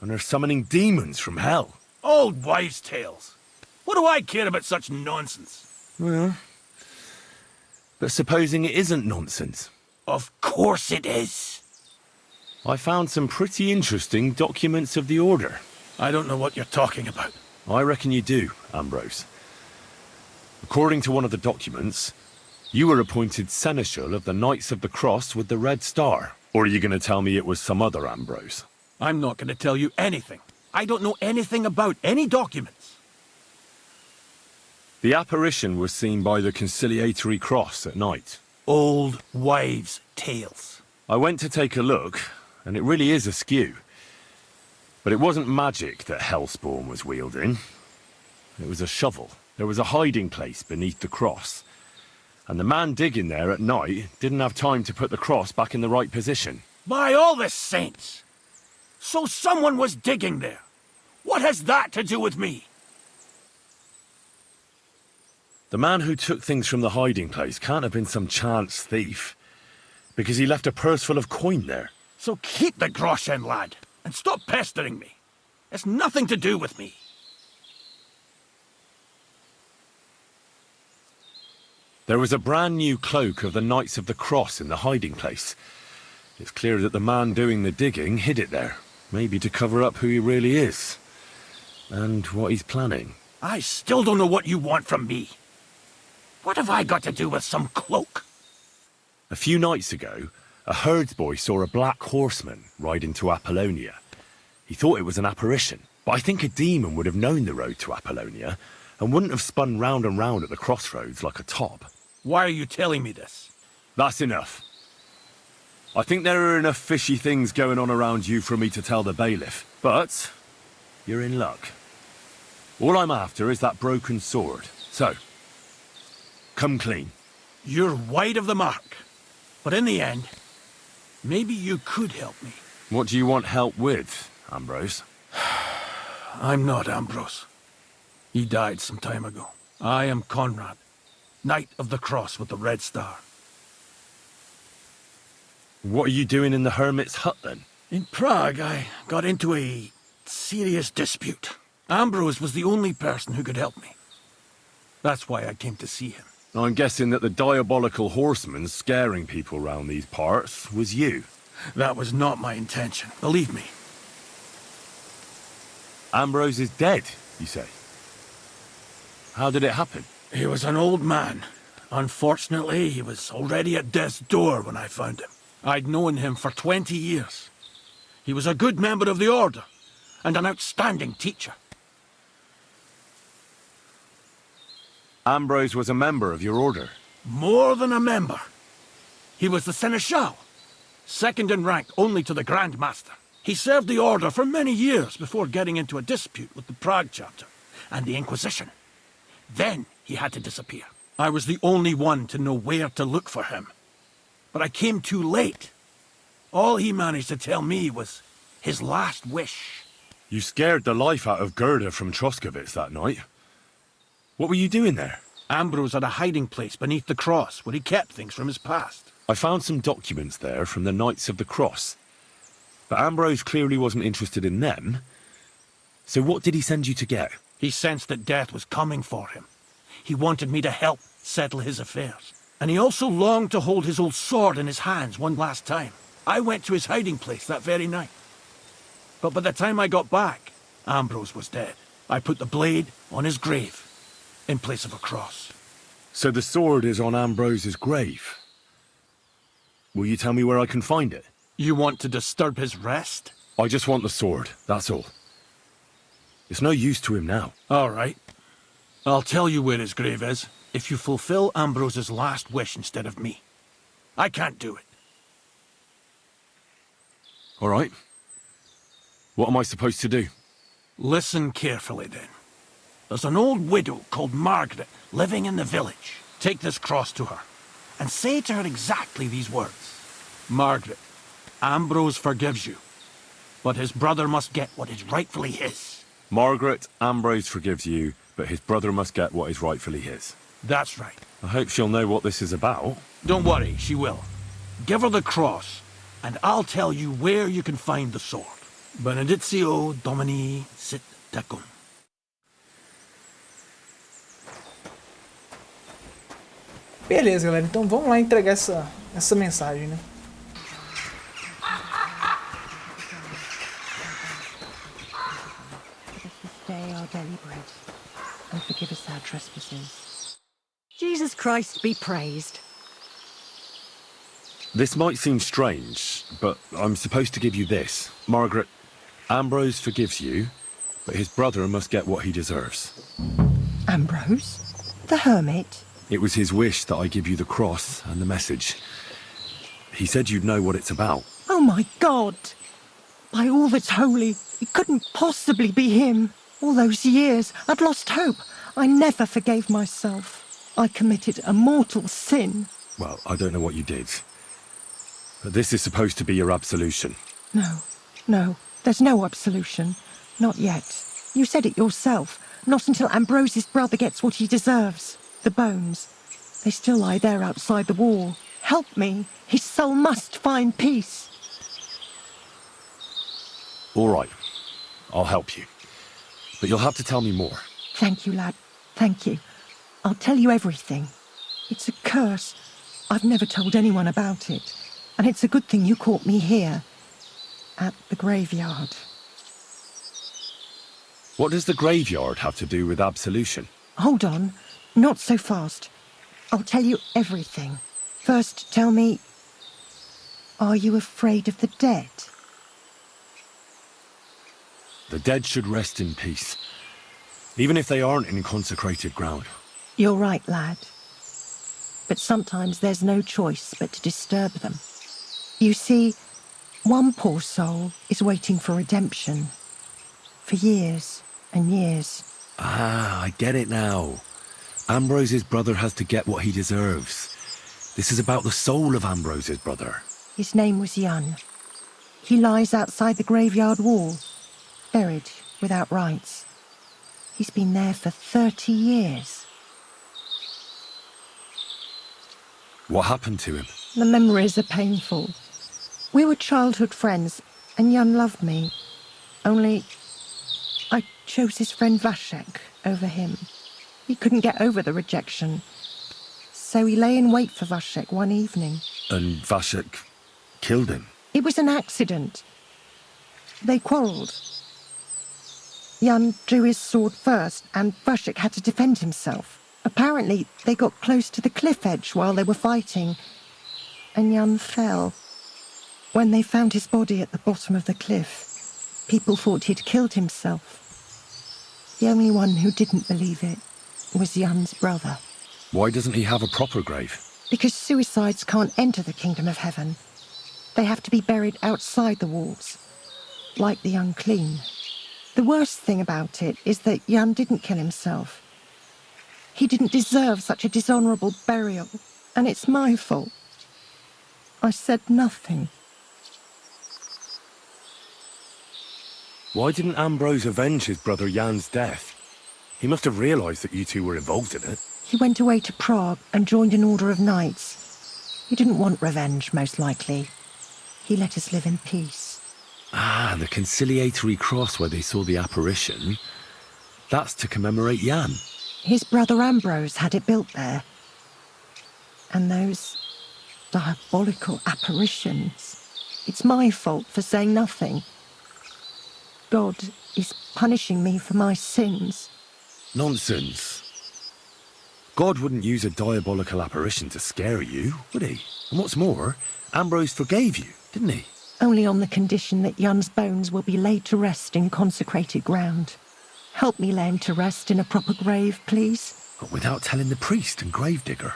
and are summoning demons from hell. Old wives' tales. What do I care about such nonsense? Well, but supposing it isn't nonsense? Of course it is. I found some pretty interesting documents of the Order. I don't know what you're talking about. I reckon you do, Ambrose. According to one of the documents, you were appointed Seneschal of the Knights of the Cross with the Red Star. Or are you going to tell me it was some other Ambrose? I'm not going to tell you anything. I don't know anything about any documents. The apparition was seen by the Conciliatory Cross at night. Old wives' tales. I went to take a look, and it really is askew. But it wasn't magic that Hellspawn was wielding. It was a shovel. There was a hiding place beneath the cross. And the man digging there at night didn't have time to put the cross back in the right position. By all the saints! So someone was digging there. What has that to do with me? The man who took things from the hiding place can't have been some chance thief. Because he left a purse full of coin there. So keep the groschen, lad, and stop pestering me. It's nothing to do with me. There was a brand new cloak of the Knights of the Cross in the hiding place. It's clear that the man doing the digging hid it there. Maybe to cover up who he really is. And what he's planning. I still don't know what you want from me. What have I got to do with some cloak? A few nights ago, a herdsboy saw a black horseman ride into Apollonia. He thought it was an apparition, but I think a demon would have known the road to Apollonia and wouldn't have spun round and round at the crossroads like a top. Why are you telling me this? That's enough. I think there are enough fishy things going on around you for me to tell the bailiff, but you're in luck. All I'm after is that broken sword. So, come clean. You're wide of the mark. But in the end, maybe you could help me. What do you want help with, Ambrose? I'm not Ambrose. He died some time ago. I am Conrad, Knight of the Cross with the Red Star. What are you doing in the hermit's hut, then? In Prague, I got into a serious dispute. Ambrose was the only person who could help me. That's why I came to see him. I'm guessing that the diabolical horseman scaring people round these parts was you. That was not my intention, believe me. Ambrose is dead, you say? How did it happen? He was an old man. Unfortunately, he was already at death's door when I found him. I'd known him for 20 years. He was a good member of the Order, and an outstanding teacher. Ambrose was a member of your order? More than a member. He was the Seneschal, second in rank only to the Grand Master. He served the Order for many years before getting into a dispute with the Prague chapter and the Inquisition. Then he had to disappear. I was the only one to know where to look for him. But I came too late. All he managed to tell me was his last wish. You scared the life out of Gerda from Troskovitz that night. What were you doing there? Ambrose had a hiding place beneath the cross where he kept things from his past. I found some documents there from the Knights of the Cross. But Ambrose clearly wasn't interested in them. So what did he send you to get? He sensed that death was coming for him. He wanted me to help settle his affairs. And he also longed to hold his old sword in his hands one last time. I went to his hiding place that very night. But by the time I got back, Ambrose was dead. I put the blade on his grave, in place of a cross. So the sword is on Ambrose's grave? Will you tell me where I can find it? You want to disturb his rest? I just want the sword, that's all. It's no use to him now. All right. I'll tell you where his grave is, if you fulfill Ambrose's last wish instead of me. I can't do it. All right. What am I supposed to do? Listen carefully, then. There's an old widow called Margaret living in the village. Take this cross to her, and say to her exactly these words. Margaret, Ambrose forgives you, but his brother must get what is rightfully his. Margaret, Ambrose forgives you, but his brother must get what is rightfully his. That's right. I hope she'll know what this is about. Don't worry, she will. Give her the cross, and I'll tell you where you can find the sword. Benedictio Domini sit tecum. Beleza, galera. Então vamos lá entregar essa mensagem, né? Day our daily bread, and forgive us our trespasses. Jesus Christ be praised. This might seem strange, but I'm supposed to give you this. Margaret, Ambrose forgives you, but his brother must get what he deserves. Ambrose? The hermit? It was his wish that I give you the cross and the message. He said you'd know what it's about. Oh my God! By all that's holy, it couldn't possibly be him. All those years, I'd lost hope. I never forgave myself. I committed a mortal sin. Well, I don't know what you did. But this is supposed to be your absolution. No, there's no absolution. Not yet. You said it yourself. Not until Ambrose's brother gets what he deserves. The bones. They still lie there outside the wall. Help me. His soul must find peace. All right. I'll help you. But you'll have to tell me more. Thank you, lad. Thank you. I'll tell you everything. It's a curse. I've never told anyone about it. And it's a good thing you caught me here. At the graveyard. What does the graveyard have to do with absolution? Hold on. Not so fast. I'll tell you everything. First, tell me... Are you afraid of the dead? The dead should rest in peace. Even if they aren't in consecrated ground. You're right, lad. But sometimes there's no choice but to disturb them. You see, one poor soul is waiting for redemption. For years and years. Ah, I get it now. Ambrose's brother has to get what he deserves. This is about the soul of Ambrose's brother. His name was Jan. He lies outside the graveyard wall, buried without rites. He's been there for 30 years. What happened to him? The memories are painful. We were childhood friends, and Jan loved me. Only, I chose his friend Vashek over him. He couldn't get over the rejection. So he lay in wait for Vashek one evening. And Vashek killed him? It was an accident. They quarrelled. Jan drew his sword first, and Vashek had to defend himself. Apparently, they got close to the cliff edge while they were fighting, and Jan fell. When they found his body at the bottom of the cliff, people thought he'd killed himself. The only one who didn't believe it was Jan's brother. Why doesn't he have a proper grave? Because suicides can't enter the kingdom of heaven. They have to be buried outside the walls, like the unclean. The worst thing about it is that Jan didn't kill himself. He didn't deserve such a dishonourable burial, and it's my fault. I said nothing. Why didn't Ambrose avenge his brother Jan's death? He must have realised that you two were involved in it. He went away to Prague and joined an order of knights. He didn't want revenge, most likely. He let us live in peace. Ah, the conciliatory cross where they saw the apparition. That's to commemorate Jan. His brother Ambrose had it built there. And those diabolical apparitions. It's my fault for saying nothing. God is punishing me for my sins. Nonsense. God wouldn't use a diabolical apparition to scare you, would he? And what's more, Ambrose forgave you, didn't he? Only on the condition that Jan's bones will be laid to rest in consecrated ground. Help me lay him to rest in a proper grave, please. But without telling the priest and gravedigger.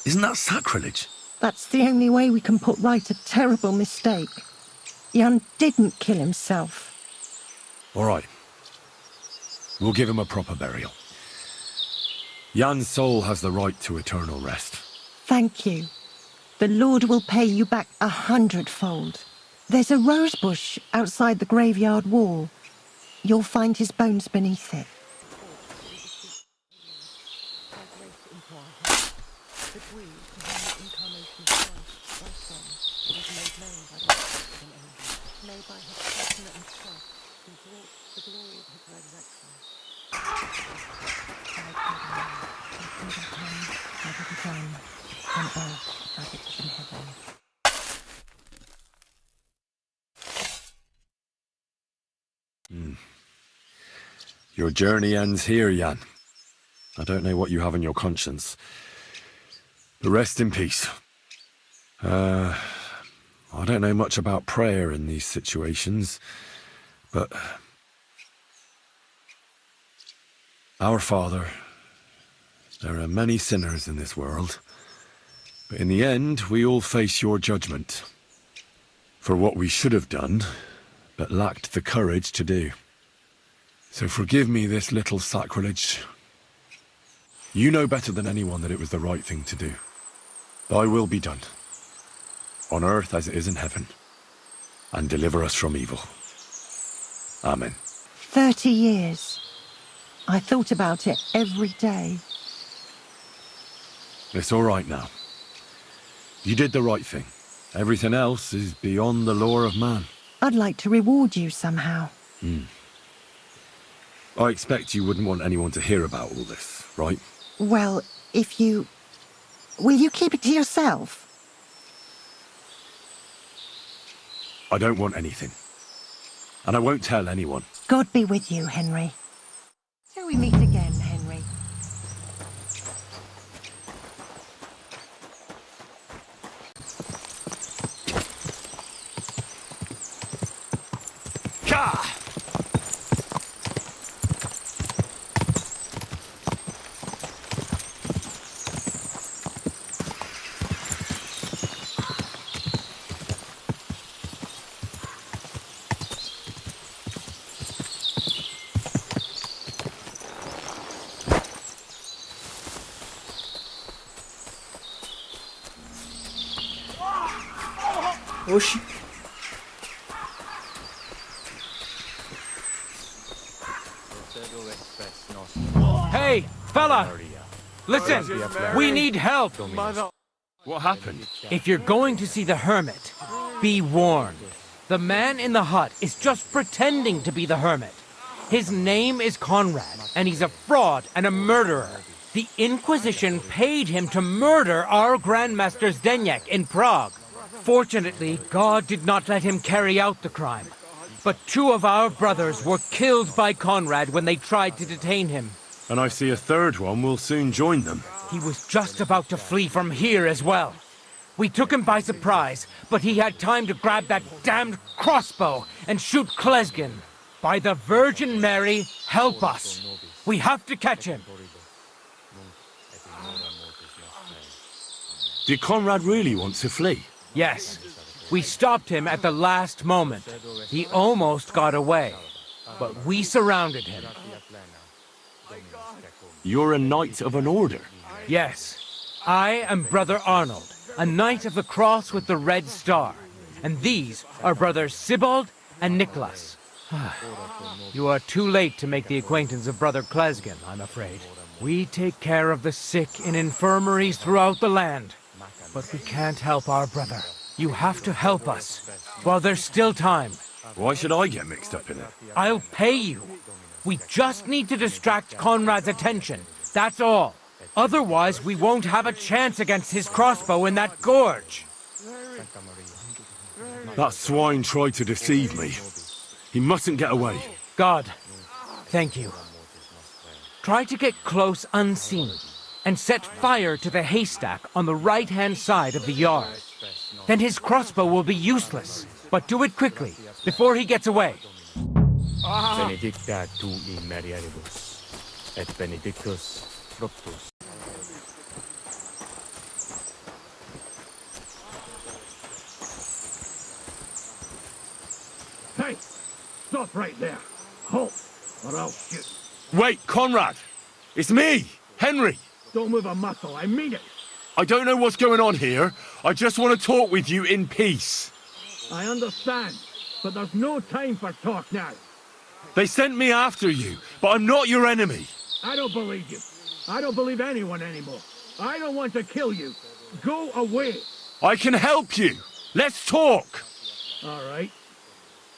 Isn't that sacrilege? That's the only way we can put right a terrible mistake. Jan didn't kill himself. All right. We'll give him a proper burial. Jan's soul has the right to eternal rest. Thank you. The Lord will pay you back 100-fold. There's a rose bush outside the graveyard wall. You'll find his bones beneath it. Your journey ends here, Jan. I don't know what you have on your conscience. But rest in peace. I don't know much about prayer in these situations, but... Our Father, there are many sinners in this world, but in the end, we all face your judgment for what we should have done, but lacked the courage to do. So forgive me this little sacrilege. You know better than anyone that it was the right thing to do. Thy will be done, on earth as it is in heaven, and deliver us from evil. Amen. 30 years. I thought about it every day. It's all right now. You did the right thing. Everything else is beyond the law of man. I'd like to reward you somehow. I expect you wouldn't want anyone to hear about all this, right? Well, if you... Will you keep it to yourself? I don't want anything. And I won't tell anyone. God be with you, Henry. Shall we meet again, Henry? Oxi. Hey, fella! Listen, we need help. What happened? If you're going to see the hermit, be warned. The man in the hut is just pretending to be the hermit. His name is Conrad, and he's a fraud and a murderer. The Inquisition paid him to murder our Grandmaster Zdeněk in Prague. Fortunately, God did not let him carry out the crime. but 2 of our brothers were killed by Conrad when they tried to detain him. And I see a third one will soon join them. He was just about to flee from here as well. We took him by surprise, but he had time to grab that damned crossbow and shoot Klesgen. By the Virgin Mary, help us. We have to catch him. Did Conrad really want to flee? Yes. We stopped him at the last moment. He almost got away, but we surrounded him. You're a knight of an order? Yes. I am Brother Arnold, a knight of the cross with the red star. And these are brothers Sibald and Nicholas. You are too late to make the acquaintance of Brother Klesgen, I'm afraid. We take care of the sick in infirmaries throughout the land. But we can't help our brother. You have to help us, while there's still time. Why should I get mixed up in it? I'll pay you. We just need to distract Conrad's attention, that's all. Otherwise, we won't have a chance against his crossbow in that gorge. That swine tried to deceive me. He mustn't get away. God, thank you. Try to get close unseen, and set fire to the haystack on the right-hand side of the yard. Then his crossbow will be useless. But do it quickly, before he gets away. Benedicta tu in Marianibus, et benedictus fructus. Hey! Stop right there. Halt, or I'll shoot. Wait, Conrad! It's me, Henry! Don't move a muscle, I mean it. I don't know what's going on here. I just want to talk with you in peace. I understand, but there's no time for talk now. They sent me after you, but I'm not your enemy. I don't believe you. I don't believe anyone anymore. I don't want to kill you. Go away. I can help you. Let's talk. All right.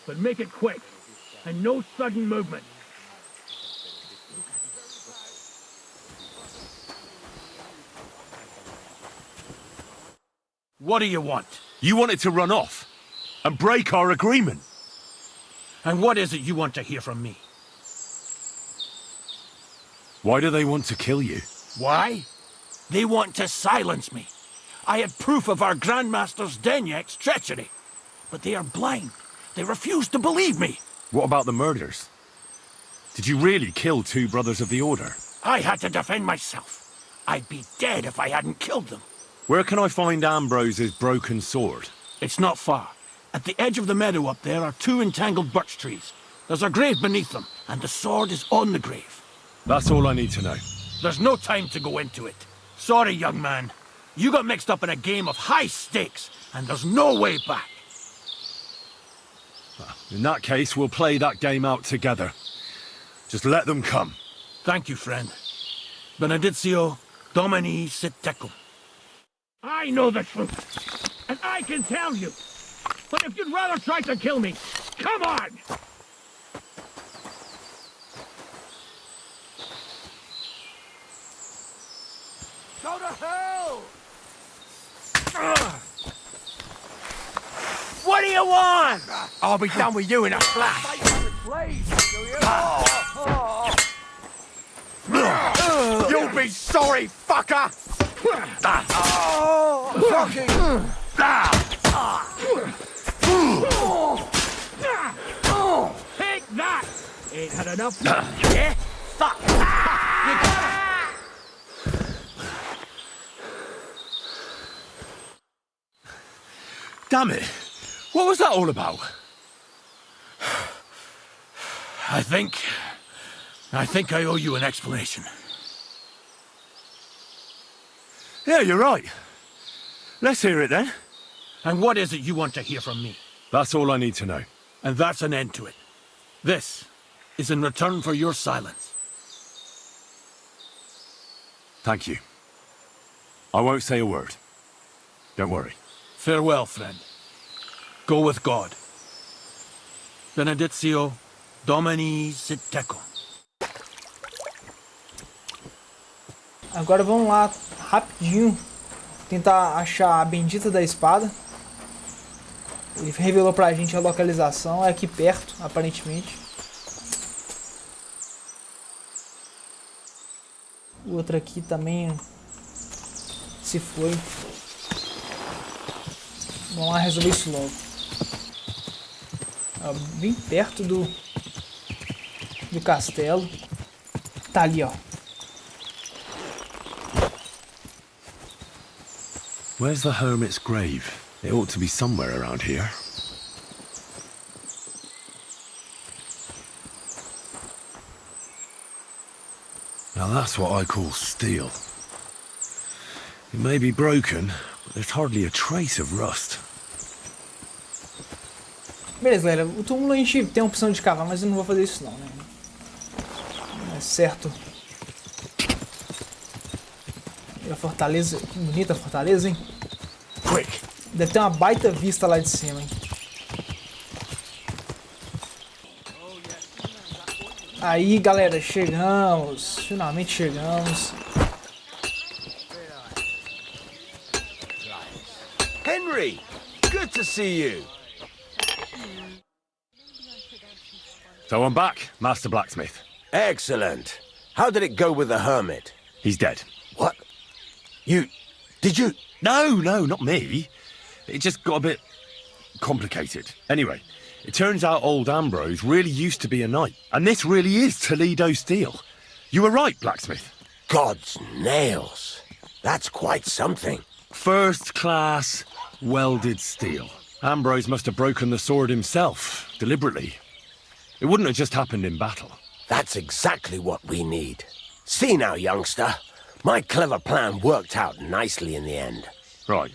But make it quick, and no sudden movement. What do you want? You wanted to run off and break our agreement. And what is it you want to hear from me? Why do they want to kill you? Why? They want to silence me. I had proof of our Grandmaster's Denyek's treachery. But they are blind. They refuse to believe me. What about the murders? Did you really kill 2 brothers of the Order? I had to defend myself. I'd be dead if I hadn't killed them. Where can I find Ambrose's broken sword? It's not far. At the edge of the meadow up there are 2 entangled birch trees. There's a grave beneath them, and the sword is on the grave. That's all I need to know. There's no time to go into it. Sorry, young man. You got mixed up in a game of high stakes, and there's no way back. In that case, we'll play that game out together. Just let them come. Thank you, friend. Benedictio Domini sit tecum. I know the truth, and I can tell you. But if you'd rather try to kill me, come on! Go to hell! What do you want? I'll be done with you in a flash. You'll be sorry, fucker! Take that! Ain't had enough? Yeah? Fuck! You got it! Damn it! What was that all about? I think I owe you an explanation. Yeah, you're right. Let's hear it then. And what is it you want to hear from me? That's all I need to know. And that's an end to it. This is in return for your silence. Thank you. I won't say a word. Don't worry. Farewell, friend. Go with God. Benedictio Domini sit tecum. Agora vamos lá, rapidinho, tentar achar a bendita da espada. Ele revelou pra gente a localização, é aqui perto, aparentemente. O outro aqui também se foi. Vamos lá resolver isso logo. Ó, bem perto do castelo. Tá ali, ó. Where's the hermit's grave? It ought to be somewhere around here. Now that's what I call steel. It may be broken, but there's hardly a trace of rust. Beleza, galera. O túmulo a gente tem a opção de cavar, mas eu não vou fazer isso não, né? É certo. E a fortaleza... Que bonita a fortaleza, hein? Deve ter uma baita vista lá de cima, hein? Aí, galera, chegamos. Finalmente chegamos. Henry, good to see you. So I'm back, Master Blacksmith. Excellent. How did it go with the hermit? He's dead. What? Did you? No, not me. It just got a bit complicated. Anyway, it turns out old Ambrose really used to be a knight. And this really is Toledo steel. You were right, Blacksmith. God's nails. That's quite something. First class, welded steel. Ambrose must have broken the sword himself, deliberately. It wouldn't have just happened in battle. That's exactly what we need. See now, youngster. My clever plan worked out nicely in the end. Right.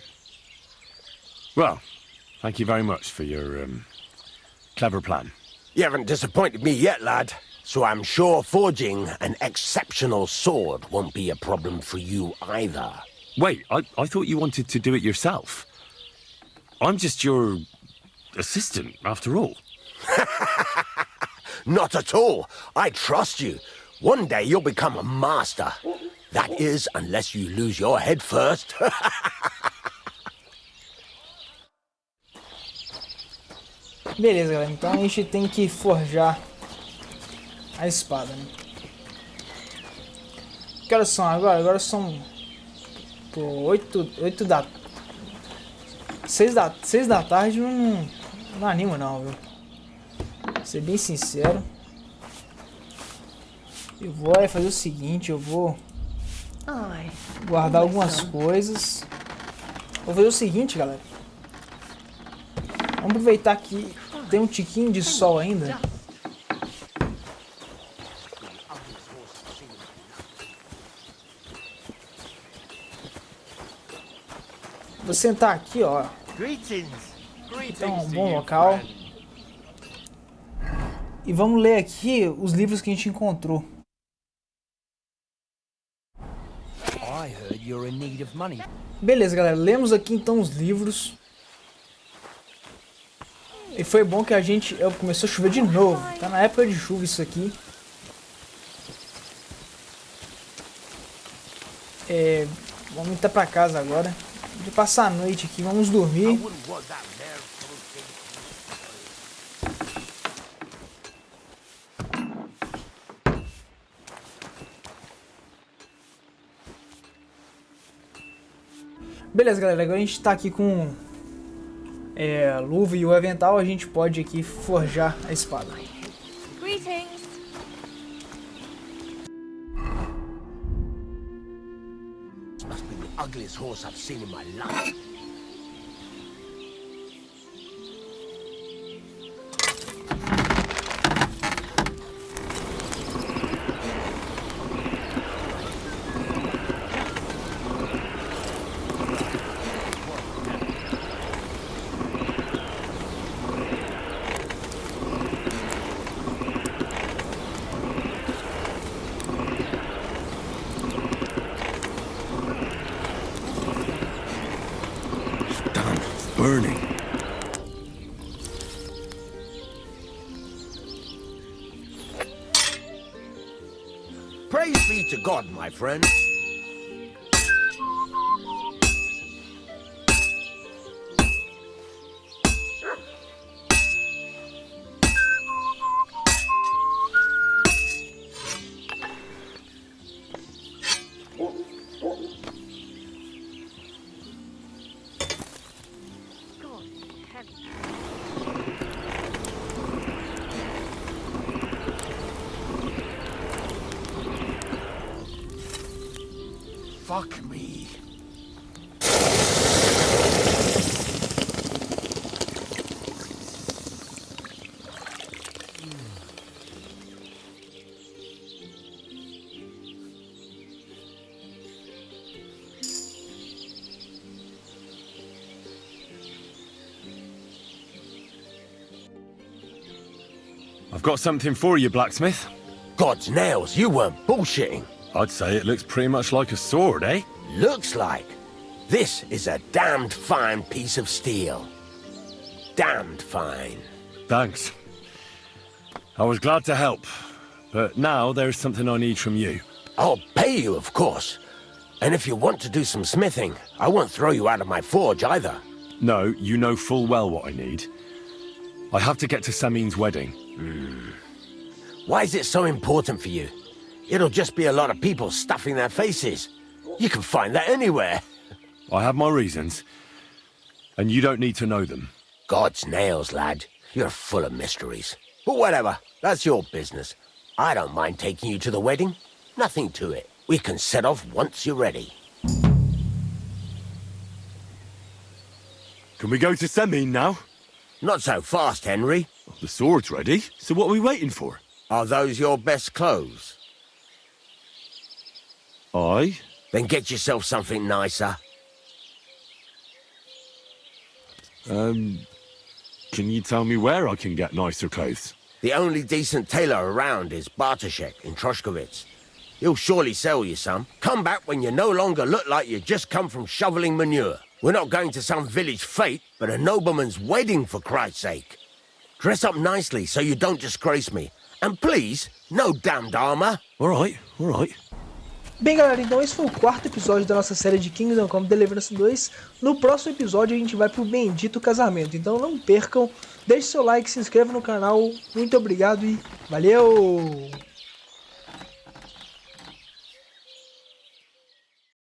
Well, thank you very much for your, clever plan. You haven't disappointed me yet, lad. So I'm sure forging an exceptional sword won't be a problem for you either. Wait, I thought you wanted to do it yourself. I'm just your assistant, after all. Not at all. I trust you. One day you'll become a master. That is, unless you lose your head first. Beleza, galera. Então a gente tem que forjar a espada, né? Que horas são agora? Agora são... Pô, 6 da tarde não anima não, viu? Pra ser bem sincero. Eu vou fazer o seguinte, eu vou guardar algumas coisas. Vou fazer o seguinte, galera. Vamos aproveitar que tem um tiquinho de sol ainda. Vou sentar aqui, ó. Então, um bom local. E vamos ler aqui os livros que a gente encontrou. Beleza, galera. Lemos aqui então os livros. E foi bom que a gente... Começou a chover de novo. Tá na época de chuva isso aqui. Vamos entrar pra casa agora. Vou passar a noite aqui. Vamos dormir. Beleza, galera. Agora a gente tá aqui com a luva e o avental. A gente pode aqui forjar a espada. Greetings. Must be the ugliest horse I've seen in my life. Burning. Praise be to God, my friend. Fuck me. I've got something for you, blacksmith. God's nails, you weren't bullshitting. I'd say it looks pretty much like a sword, eh? Looks like. This is a damned fine piece of steel. Damned fine. Thanks. I was glad to help, but now there's something I need from you. I'll pay you, of course. And if you want to do some smithing, I won't throw you out of my forge either. No, you know full well what I need. I have to get to Samin's wedding. Why is it so important for you? It'll just be a lot of people stuffing their faces. You can find that anywhere. I have my reasons, and you don't need to know them. God's nails, lad. You're full of mysteries. But whatever, that's your business. I don't mind taking you to the wedding. Nothing to it. We can set off once you're ready. Can we go to Samin now? Not so fast, Henry. The sword's ready, so what are we waiting for? Are those your best clothes? Aye. Then get yourself something nicer. Can you tell me where I can get nicer clothes? The only decent tailor around is Bartoszek in Troshkovitz. He'll surely sell you some. Come back when you no longer look like you just come from shoveling manure. We're not going to some village fete, but a nobleman's wedding, for Christ's sake. Dress up nicely so you don't disgrace me. And please, no damned armor. All right. Bem, galera, então esse foi o quarto episódio da nossa série de Kingdom Come Deliverance 2. No próximo episódio a gente vai pro Bendito Casamento, então não percam. Deixe seu like, se inscreva no canal. Muito obrigado e valeu!